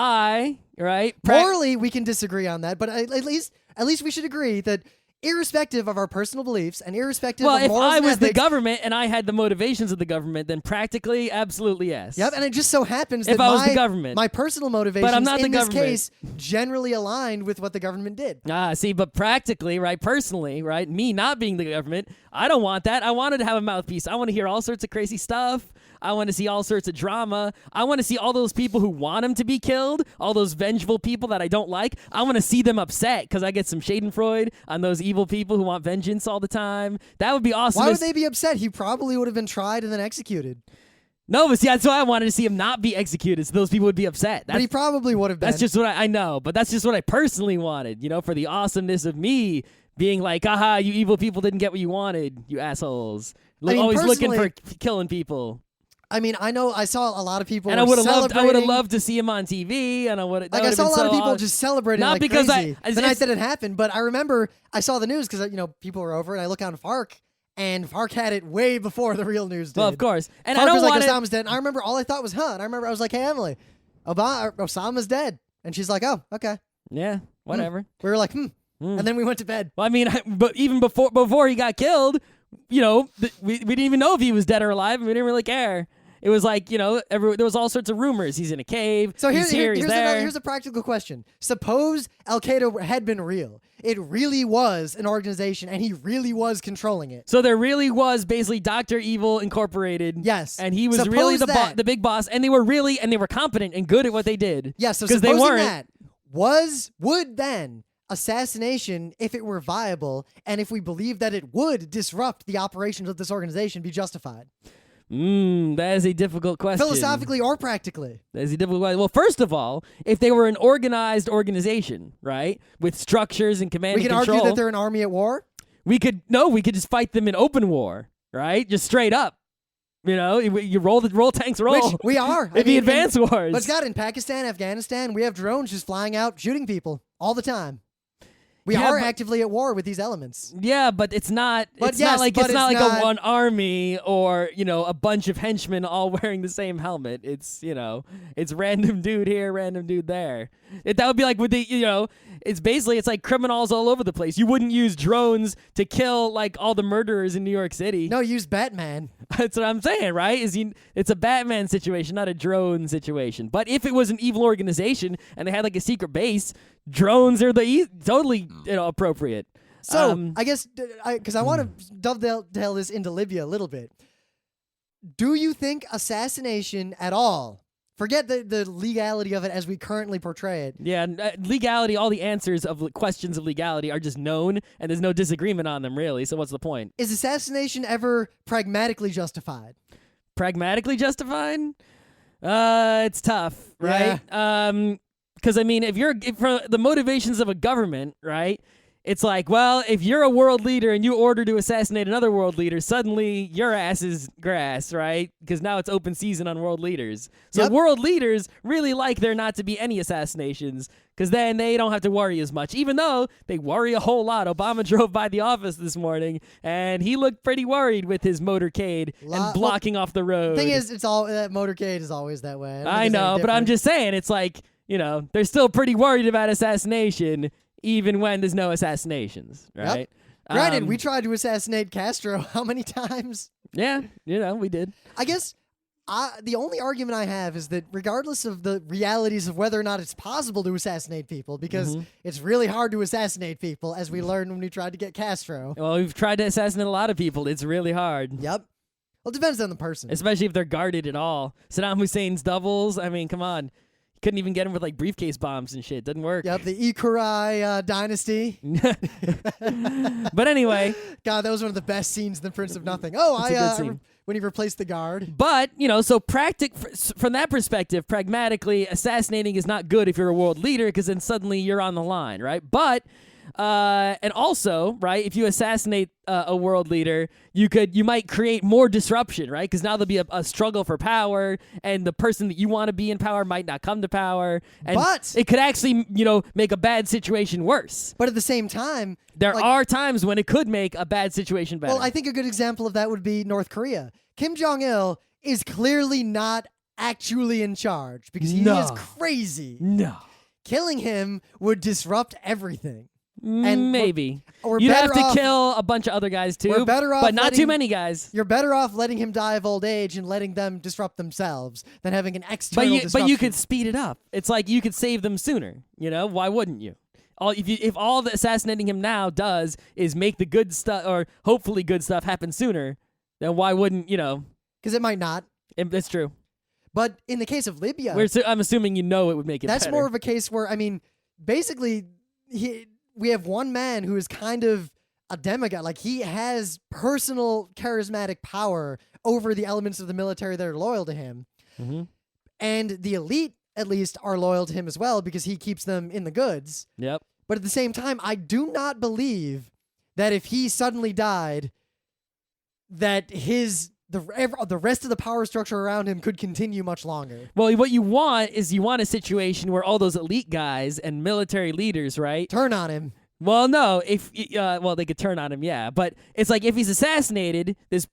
morally, we can disagree on that, but at least we should agree that irrespective of our personal beliefs and irrespective of morals and ethics. Well, if I was the government and I had the motivations of the government, then practically, absolutely yes. Yep, and it just so happens that if I was the government, my personal motivations but I'm not in the this government. case generally aligned with what the government did. See, but practically, right, personally, right, me not being the government, I don't want that. I wanted to have a mouthpiece. I want to hear all sorts of crazy stuff. I want to see all sorts of drama. I want to see all those people who want him to be killed, all those vengeful people that I don't like. I want to see them upset because I get some schadenfreude on those evil people who want vengeance all the time. That would be awesome. Why would they be upset? He probably would have been tried and then executed. No, but see, that's why I wanted to see him not be executed, so those people would be upset. But he probably would have been. That's just what I know, but that's just what I personally wanted, for the awesomeness of me being like, aha, you evil people didn't get what you wanted, you assholes. Always looking for killing people. I mean, I know I saw a lot of people. And I would have loved to see him on TV, and I saw a lot of people just celebrating not like because crazy the night that it happened. But I remember I saw the news because people were over, and I look on Fark, and Fark had it way before the real news did. Well, of course. And Fark I don't was want like, Osama's dead. And I remember all I thought was, And I remember I was like, hey, Emily, Osama's dead, and she's like, oh, okay. Yeah, whatever. We were like, and then we went to bed. Well, I mean, but even before he got killed, we didn't even know if he was dead or alive, and we didn't really care. It was like, there was all sorts of rumors. He's in a cave. So he's there. Here's a practical question. Suppose Al-Qaeda had been real. It really was an organization, and he really was controlling it. So there really was basically Dr. Evil Incorporated. Yes. And he was really the big boss, and they were competent and good at what they did. Yes, so supposing that would then assassination, if it were viable, and if we believe that it would disrupt the operations of this organization, be justified? That is a difficult question. Philosophically or practically? That is a difficult question. Well, first of all, if they were an organized organization, right, with structures and command and control. We could argue that they're an army at war? We could just fight them in open war, right? Just straight up. You roll tanks roll. Which we are. It'd be advanced wars. But Scott, in Pakistan, Afghanistan, we have drones just flying out shooting people all the time. We are actively at war with these elements. Yeah, but it's not. It's not like a one army or a bunch of henchmen all wearing the same helmet. It's it's random dude here, random dude there. That would be like with the it's like criminals all over the place. You wouldn't use drones to kill like all the murderers in New York City. No, use Batman. That's what I'm saying, right? It's a Batman situation, not a drone situation. But if it was an evil organization and they had like a secret base, drones are totally appropriate. So I guess because I want to dovetail this into Libya a little bit. Do you think assassination at all? Forget the legality of it as we currently portray it. Yeah, legality, all the answers of questions of legality are just known, and there's no disagreement on them, really, so what's the point? Is assassination ever pragmatically justified? Pragmatically justified? It's tough, right? Because I mean, if for the motivations of a government, right? It's like, well, if you're a world leader and you order to assassinate another world leader, suddenly your ass is grass, right? Because now it's open season on world leaders. So world leaders really like there not to be any assassinations, because then they don't have to worry as much, even though they worry a whole lot. Obama drove by the office this morning, and he looked pretty worried with his motorcade and blocking off the road. Thing is, it's all that motorcade is always that way. I know, but I'm just saying, it's like, they're still pretty worried about assassination, even when there's no assassinations, right? Yep. Granted, we tried to assassinate Castro how many times? Yeah, we did. I guess the only argument I have is that regardless of the realities of whether or not it's possible to assassinate people, because it's really hard to assassinate people, as we learned when we tried to get Castro. Well, we've tried to assassinate a lot of people. It's really hard. Yep. Well, it depends on the person. Especially if they're guarded at all. Saddam Hussein's doubles, I mean, come on. Couldn't even get him with like briefcase bombs and shit. Doesn't work. Yep, the Ikurai dynasty. But anyway. God, that was one of the best scenes in The Prince of Nothing. When he replaced the guard. But, so from that perspective, pragmatically, assassinating is not good if you're a world leader, because then suddenly you're on the line, right? But, and also, right, if you assassinate a world leader, you might create more disruption, right? Because now there'll be a struggle for power, and the person that you want to be in power might not come to power, and it could actually, make a bad situation worse. But at the same time, there are times when it could make a bad situation better. Well, I think a good example of that would be North Korea. Kim Jong-il is clearly not actually in charge because he is crazy. No. Killing him would disrupt everything. And maybe. You'd have to kill a bunch of other guys too, but not too many guys. You're better off letting him die of old age and letting them disrupt themselves than having an external disruption. But you could speed it up. It's like you could save them sooner. Why wouldn't you? If all the assassinating him now does is make the good stuff, or hopefully good stuff, happen sooner, then why wouldn't, Because it might not. That's true. But in the case of Libya... I'm assuming it would make it better. That's more of a case where, basically, we have one man who is kind of a demigod. Like, he has personal charismatic power over the elements of the military that are loyal to him. Mm-hmm. And the elite, at least, are loyal to him as well because he keeps them in the goods. Yep. But at the same time, I do not believe that if he suddenly died, that the rest of the power structure around him could continue much longer. Well, what you want is a situation where all those elite guys and military leaders, right, turn on him. Well, no, they could turn on him, yeah, but it's like if he's assassinated, there's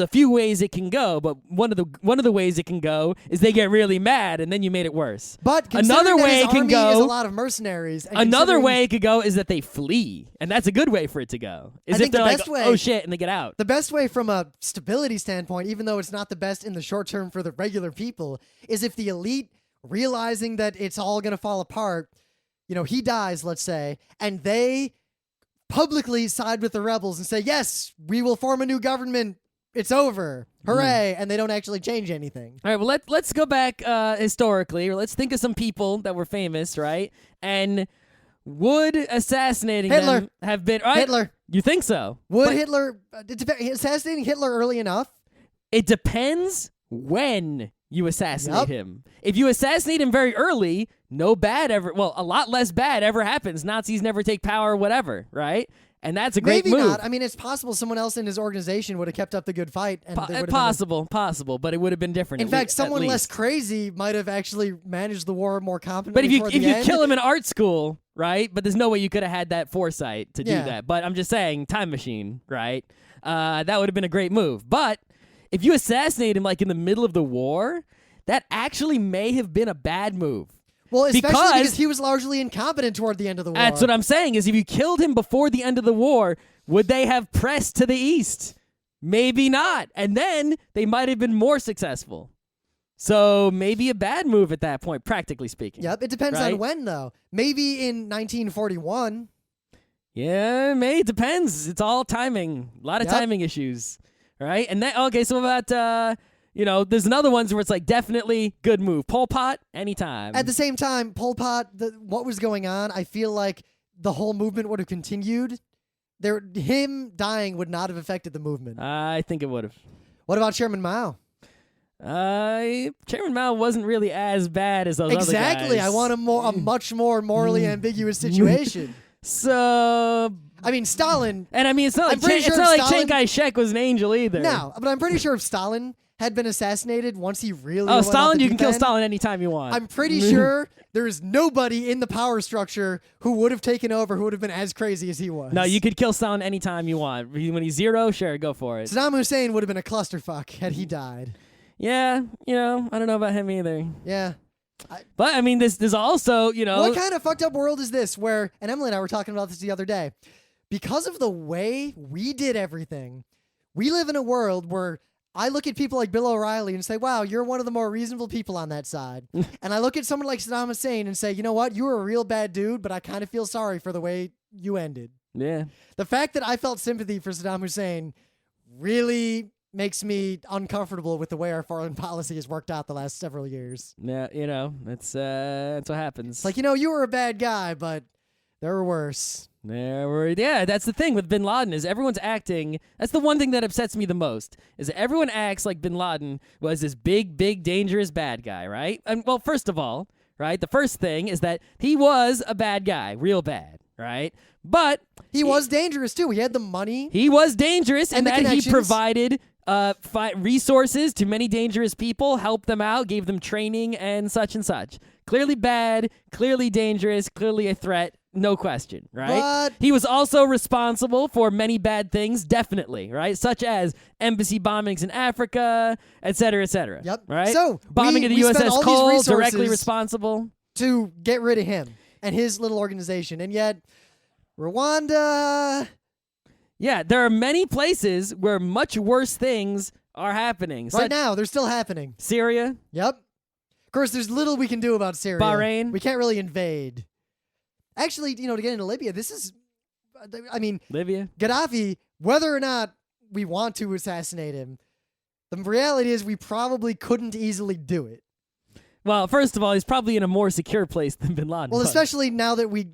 a few ways it can go, but one of the ways it can go is they get really mad, and then you made it worse. But another way it can go is a lot of mercenaries. Another way it could go is that they flee, and that's a good way for it to go. Is if they're like, oh shit, and they get out. The best way from a stability standpoint, even though it's not the best in the short term for the regular people, is if the elite, realizing that it's all going to fall apart, he dies, let's say, and they publicly side with the rebels and say, yes, we will form a new government. It's over. Hooray. And they don't actually change anything. All right, well, let's go back historically, or let's think of some people that were famous, right? And would assassinating them have been... Right? Hitler. You think so? Would Hitler... assassinating Hitler early enough? It depends when you assassinate him. If you assassinate him very early, a lot less bad ever happens. Nazis never take power, whatever, right? And that's a great move. Maybe not. It's possible someone else in his organization would have kept up the good fight. And possible, but it would have been different. In fact, someone less crazy might have actually managed the war more competently. But if you kill him in art school, right? But there's no way you could have had that foresight to do that. But I'm just saying, time machine, right? That would have been a great move. But if you assassinate him like in the middle of the war, that actually may have been a bad move. Well, especially because he was largely incompetent toward the end of the war. That's what I'm saying, is if you killed him before the end of the war, would they have pressed to the east? Maybe not. And then they might have been more successful. So maybe a bad move at that point, practically speaking. Yep, it depends on when, though. Maybe in 1941. Yeah, it depends. It's all timing. A lot of timing issues. Right? And then, so about... there's another ones where it's like definitely good move. Pol Pot, anytime. At the same time, Pol Pot, what was going on, I feel like the whole movement would have continued. Him dying would not have affected the movement. I think it would have. What about Chairman Mao? Chairman Mao wasn't really as bad as those Exactly. other guys. I want a much more morally ambiguous situation. So, I mean, Stalin. and I mean, it's not I'm like pretty sure Chiang Stalin- Kai-shek was an angel either. No, but I'm pretty sure if Stalin had been assassinated once he really Oh, went off Stalin, the you can deep kill end, Stalin anytime you want. I'm pretty sure there is nobody in the power structure who would have taken over who would have been as crazy as he was. No, you could kill Stalin anytime you want. When he's 0, sure, go for it. Saddam Hussein would have been a clusterfuck had he died. Yeah, I don't know about him either. Yeah. But I mean, there's also, What kind of fucked up world is this where, and Emily and I were talking about this the other day, because of the way we did everything, we live in a world where I look at people like Bill O'Reilly and say, wow, you're one of the more reasonable people on that side. And I look at someone like Saddam Hussein and say, you know what? You were a real bad dude, but I kind of feel sorry for the way you ended. Yeah. The fact that I felt sympathy for Saddam Hussein really makes me uncomfortable with the way our foreign policy has worked out the last several years. Yeah, that's what happens. It's like, you were a bad guy, but there were worse. Yeah, that's the thing with Bin Laden is everyone's acting. That's the one thing that upsets me the most is that everyone acts like Bin Laden was this big, dangerous bad guy, right? And well, first of all, right, the first thing is that he was a bad guy, real bad, right? But he was dangerous too. He had the money. He was dangerous and in that he connections. provided resources to many dangerous people, helped them out, gave them training and such and such. Clearly bad, clearly dangerous, clearly a threat. No question, right? But he was also responsible for many bad things, definitely, right? Such as embassy bombings in Africa, et cetera, et cetera. Yep. Right? So bombing of the we spent all USS these Cole, resources directly responsible. to get rid of him and his little organization. And yet, Rwanda... Yeah, there are many places where much worse things are happening. Right now, they're still happening. Syria. Yep. Of course, there's little we can do about Syria. Bahrain. We can't really invade. Actually, to get into Libya, this is... I mean... Libya. Gaddafi, whether or not we want to assassinate him, the reality is we probably couldn't easily do it. Well, first of all, he's probably in a more secure place than Bin Laden. Well, was. especially now that we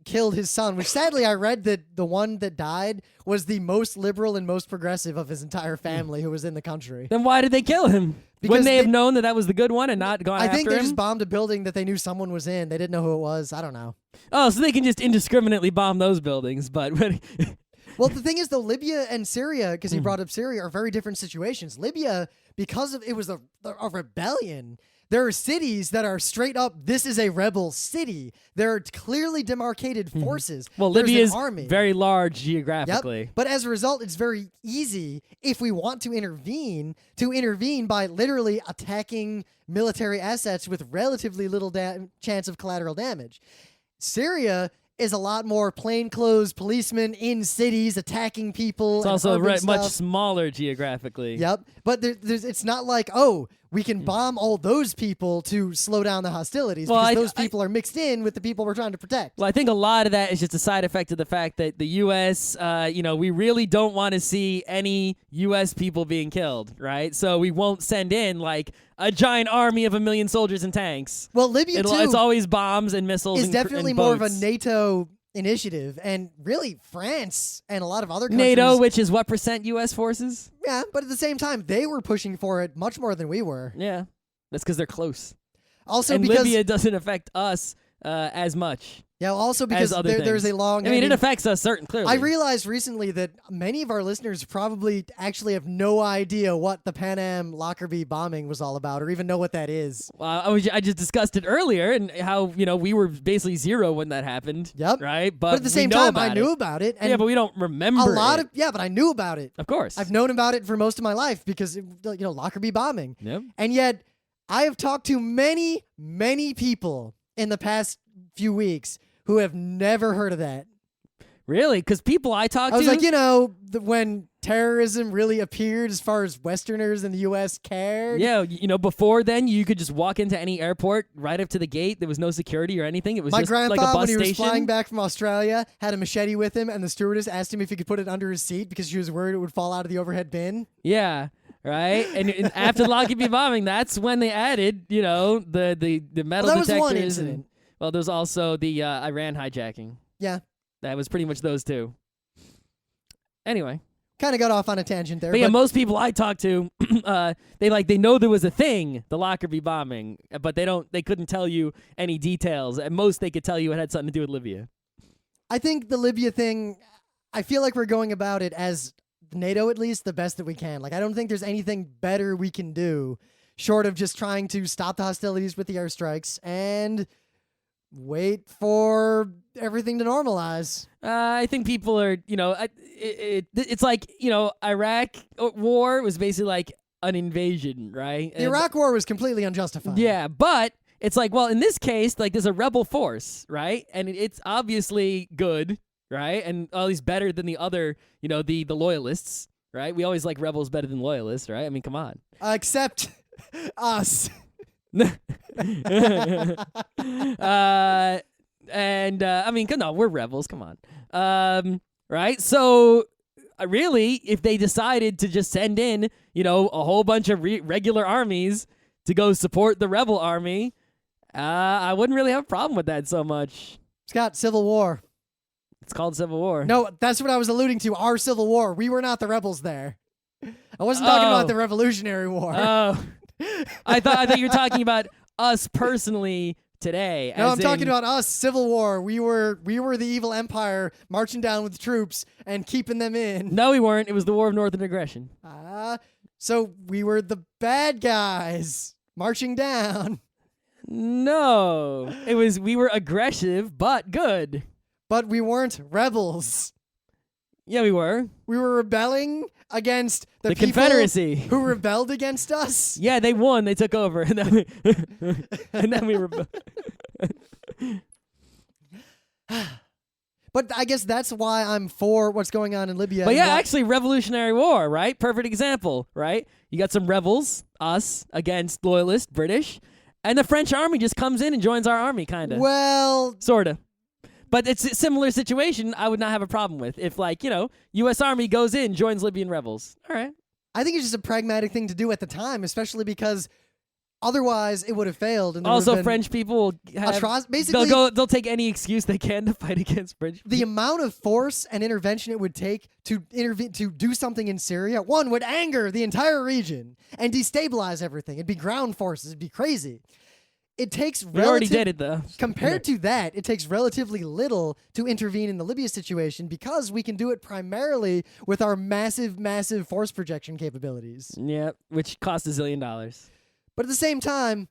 killed his son, which sadly I read that the one that died was the most liberal and most progressive of his entire family who was in the country. Then why did they kill him? Because Wouldn't they have known that was the good one and not gone I after him? think they just bombed a building that they knew someone was in. They didn't know who it was. I don't know. Oh, so they can just indiscriminately bomb those buildings, but... Well, the thing is, though, Libya and Syria, because he brought up Syria, are very different situations. Libya, because it was a rebellion, there are cities that are straight up, this is a rebel city. There are clearly demarcated forces. Well, There's Libya is an army. very large geographically. Yep. But as a result, it's very easy, if we want to intervene by literally attacking military assets with relatively little chance of collateral damage. Syria is a lot more plainclothes policemen in cities attacking people. It's also much much smaller geographically. Yep. But it's not like, we can bomb all those people to slow down the hostilities because those people are mixed in with the people we're trying to protect. Well, I think a lot of that is just a side effect of the fact that the U.S., we really don't want to see any U.S. people being killed, right? So we won't send in, like, a giant army of 1 million soldiers and tanks. Well, Libya, too, it's always bombs and missiles is and definitely and more of a boats. NATO initiative, and really France and a lot of other countries. NATO, which is what % U.S. forces? Yeah, but at the same time, they were pushing for it much more than we were. Yeah, that's because they're close. Also, and because Libya doesn't affect us as much. Yeah, also because there's a long... I mean, it affects us, clearly. I realized recently that many of our listeners probably actually have no idea what the Pan Am Lockerbie bombing was all about, or even know what that is. I just discussed it earlier, and how, we were basically 0 when that happened. Yep. Right? But at the same time, I knew about it. And yeah, but we don't remember but I knew about it. Of course. I've known about it for most of my life because, Lockerbie bombing. Yep. And yet, I have talked to many, many people in the past few weeks who have never heard of that. Really? Because people I talked to... I was like, when terrorism really appeared as far as Westerners in the U.S. cared. Yeah, before then, you could just walk into any airport right up to the gate. There was no security or anything. It was My just grandpa, like a bus when he was station. flying back from Australia, had a machete with him, and the stewardess asked him if he could put it under his seat because she was worried it would fall out of the overhead bin. Yeah. Right, and after the Lockerbie bombing, that's when they added, the metal Well, that was detectors. one incident. Well, there's also the Iran hijacking. Yeah. That was pretty much those two. Anyway. kind of got off on a tangent there. But yeah, most people I talk to, they know there was a thing, the Lockerbie bombing, but they couldn't tell you any details. At most, they could tell you it had something to do with Libya. I think the Libya thing, I feel like we're going about it as NATO, at least, the best that we can. Like, I don't think there's anything better we can do short of just trying to stop the hostilities with the airstrikes and wait for everything to normalize. I think people are, it's like, Iraq war was basically like an invasion, right? The Iraq war was completely unjustified. Yeah, but it's like, well, in this case, like there's a rebel force, right? And it's obviously good, right? And at least better than the other, the loyalists, right? We always like rebels better than loyalists, right? I mean, come on. Except us. No, we're rebels. Come on. Right? So, really, if they decided to just send in, a whole bunch of regular armies to go support the rebel army, I wouldn't really have a problem with that so much. Scott, Civil War. It's called Civil War. No, that's what I was alluding to. Our Civil War. We were not the rebels there. I wasn't talking about the Revolutionary War. Oh. I thought you were talking about us personally today. No, I'm talking about us, Civil War. We were the evil empire marching down with troops and keeping them in. No, we weren't. It was the War of Northern Aggression. So we were the bad guys marching down. No, we were aggressive but good. But we weren't rebels. Yeah, we were. We were rebelling against the people Confederacy who rebelled against us. Yeah, they won. They took over, and then we rebelled. But I guess that's why I'm for what's going on in Libya. But yeah, actually, Revolutionary War, right? Perfect example, right? You got some rebels, us, against loyalist British, and the French army just comes in and joins our army, kind of. Well, sort of. But it's a similar situation I would not have a problem with. If, U.S. Army goes in, joins Libyan rebels. All right. I think it's just a pragmatic thing to do at the time, especially because otherwise it would have failed. And also, French people will have... Basically, they'll take any excuse they can to fight against British people. The amount of force and intervention it would take to intervene, to do something in Syria, one, would anger the entire region and destabilize everything. It'd be ground forces. It'd be crazy. It takes we already did it, though. Compared to that, it takes relatively little to intervene in the Libya situation because we can do it primarily with our massive, massive force projection capabilities. Yeah, which cost $1 zillion. But at the same time,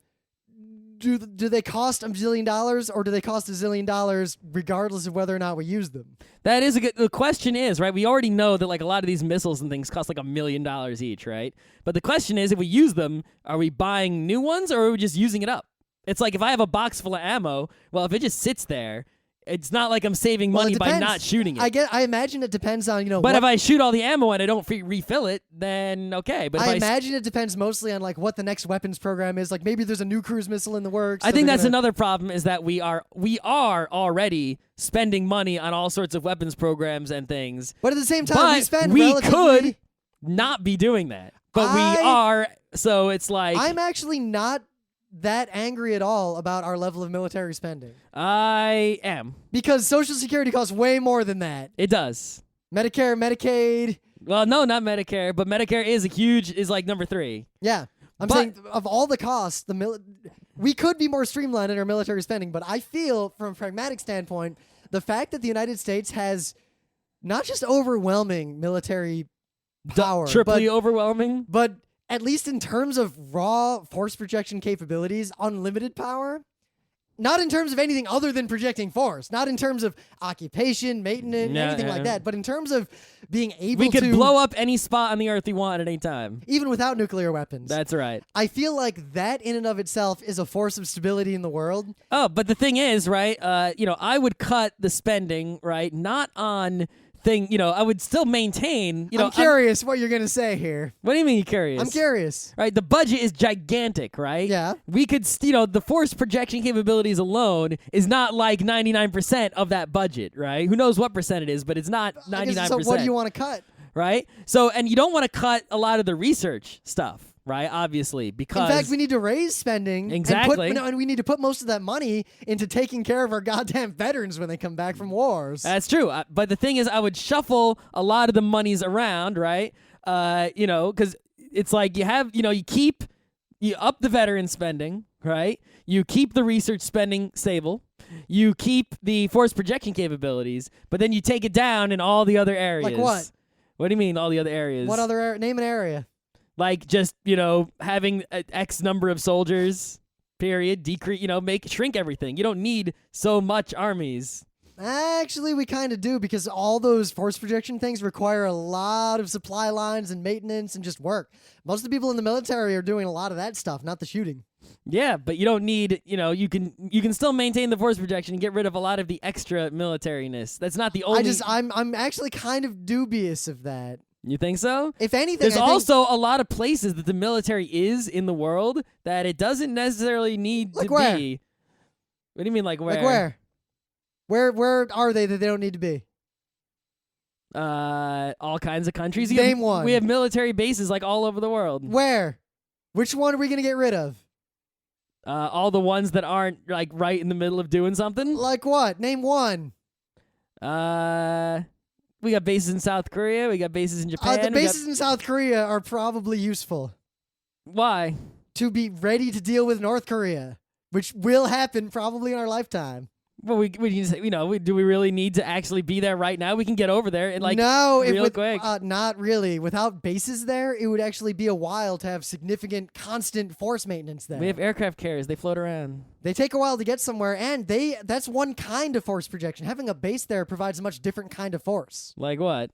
do they cost $1 zillion or do they cost $1 zillion regardless of whether or not we use them? That is the question is, right? We already know that a lot of these missiles and things cost $1 million each, right? But the question is, if we use them, are we buying new ones or are we just using it up? It's like if I have a box full of ammo, well, if it just sits there, it's not like I'm saving money by not shooting it. I imagine it depends on, But if I shoot all the ammo and I don't refill it, then okay. But I imagine it depends mostly on what the next weapons program is. Like maybe there's a new cruise missile in the works. I think that's another problem is that we are already spending money on all sorts of weapons programs and things. But at the same time, we could not be doing that. But we are, so it's like... I'm actually not that angry at all about our level of military spending. I am. Because Social Security costs way more than that. It does. Medicare, Medicaid. Well, no, not Medicare, but Medicare is like number 3. Yeah. I'm saying of all the costs, we could be more streamlined in our military spending, but I feel from a pragmatic standpoint, the fact that the United States has not just overwhelming military power, triply overwhelming, but at least in terms of raw force projection capabilities, unlimited power. Not in terms of anything other than projecting force. Not in terms of occupation, maintenance, anything like that. But in terms of being able to... We could blow up any spot on the Earth we want at any time. Even without nuclear weapons. That's right. I feel like that in and of itself is a force of stability in the world. Oh, but the thing is, right, I would cut the spending, right, not on... I would still maintain, I'm curious what you're going to say here. What do you mean you're curious? I'm curious. Right, the budget is gigantic, right? Yeah. We could, the force projection capabilities alone is not like 99% of that budget, right? Who knows what percent it is, but it's not 99%. So what do you want to cut? Right? So, and you don't want to cut a lot of the research stuff. right? Obviously, because in fact, we need to raise spending. Exactly. And we need to put most of that money into taking care of our goddamn veterans when they come back from wars. That's true. But the thing is, I would shuffle a lot of the monies around, right? Because it's like you have, you up the veteran spending, right? You keep the research spending stable. You keep the force projection capabilities, but then you take it down in all the other areas. Like what? What do you mean, all the other areas? What other area? Name an area. Like just, having X number of soldiers, period, decrease, shrink everything. You don't need so much armies. Actually, we kind of do, because all those force projection things require a lot of supply lines and maintenance and just work. Most of the people in the military are doing a lot of that stuff, not the shooting. Yeah, but you don't need, you can still maintain the force projection and get rid of a lot of the extra militariness. That's not the only... I'm actually kind of dubious of that. You think so? If anything, there's also a lot of places that the military is in the world that it doesn't necessarily need to where? be. What do you mean, like where? Like where? Where are they that they don't need to be? All kinds of countries. Name one. We have military bases like all over the world. Where? Which one are we gonna get rid of? All the ones that aren't like right in the middle of doing something. Like what? Name one. We got bases in South Korea. We got bases in Japan. The bases in South Korea are probably useful. Why? To be ready to deal with North Korea, which will happen probably in our lifetime. Well, we can say, do we really need to actually be there right now? We can get over there and real quick. Not really. Without bases there, it would actually be a while to have significant, constant force maintenance there. We have aircraft carriers. They float around. They take a while to get somewhere, and that's one kind of force projection. Having a base there provides a much different kind of force. Like what?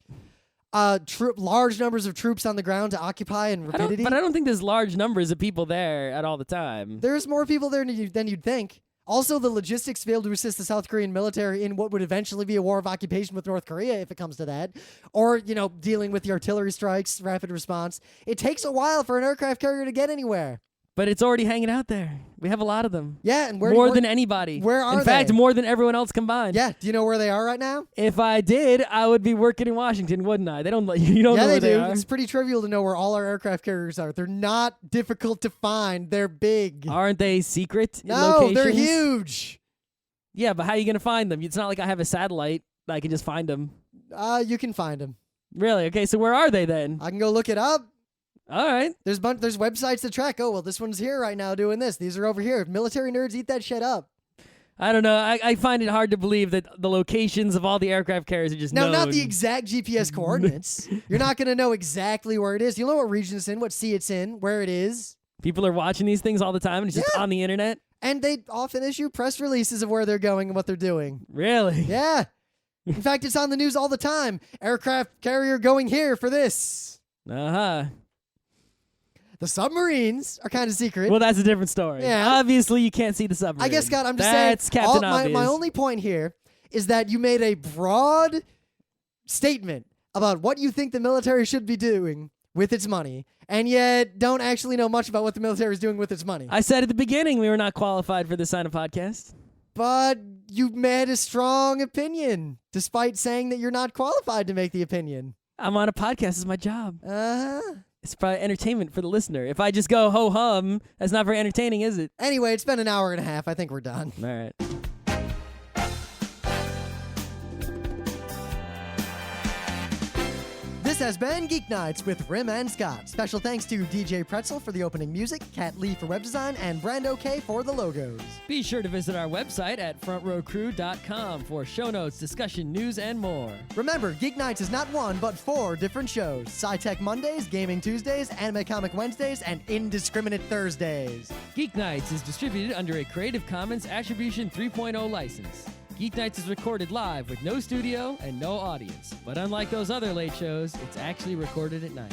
Large numbers of troops on the ground to occupy and rapidity. But I don't think there's large numbers of people there at all the time. There's more people there than you'd think. Also, the logistics to be able to assist the South Korean military in what would eventually be a war of occupation with North Korea, if it comes to that, or, dealing with the artillery strikes, rapid response. It takes a while for an aircraft carrier to get anywhere. But it's already hanging out there. We have a lot of them. Yeah, and more than anybody. Where are they? In fact, more than everyone else combined. Yeah, do you know where they are right now? If I did, I would be working in Washington, wouldn't I? They don't let you don't know where they do. are. It's pretty trivial to know where all our aircraft carriers are. They're not difficult to find. They're big. Aren't they secret No, locations? they're huge. Yeah, but how are you going to find them? It's not like I have a satellite that I can just find them. You can find them. Really? Okay, so where are they then? I can go look it up. All right. There's websites to track. Oh, well, this one's here right now doing this. These are over here. Military nerds eat that shit up. I don't know. I find it hard to believe that the locations of all the aircraft carriers are just known. Not the exact GPS coordinates. You're not going to know exactly where it is. You'll know what region it's in, what sea it's in, where it is. People are watching these things all the time, and it's just on the internet. And they often issue press releases of where they're going and what they're doing. Really? Yeah. In fact, it's on the news all the time. Aircraft carrier going here for this. Uh-huh. The submarines are kind of secret. Well, that's a different story. Yeah. Obviously, you can't see the submarine. I guess, Scott, I'm just that's saying. Captain Obvious. My only point here is that you made a broad statement about what you think the military should be doing with its money, and yet don't actually know much about what the military is doing with its money. I said at the beginning we were not qualified for this kind of podcast. But you made a strong opinion, despite saying that you're not qualified to make the opinion. I'm on a podcast. It's my job. Uh-huh. It's probably entertainment for the listener. If I just go ho-hum, that's not very entertaining, is it? Anyway, it's been an hour and a half. I think we're done. All right. This has been Geeknights with Rim and Scott. Special thanks to DJ Pretzel for the opening music, Kat Lee for web design, and Brando K for the logos. Be sure to visit our website at frontrowcrew.com for show notes, discussion, news, and more. Remember, Geeknights is not one, but 4 different shows. Sci-Tech Mondays, Gaming Tuesdays, Anime Comic Wednesdays, and Indiscriminate Thursdays. Geeknights is distributed under a Creative Commons Attribution 3.0 license. Geeknights is recorded live with no studio and no audience. But unlike those other late shows, it's actually recorded at night.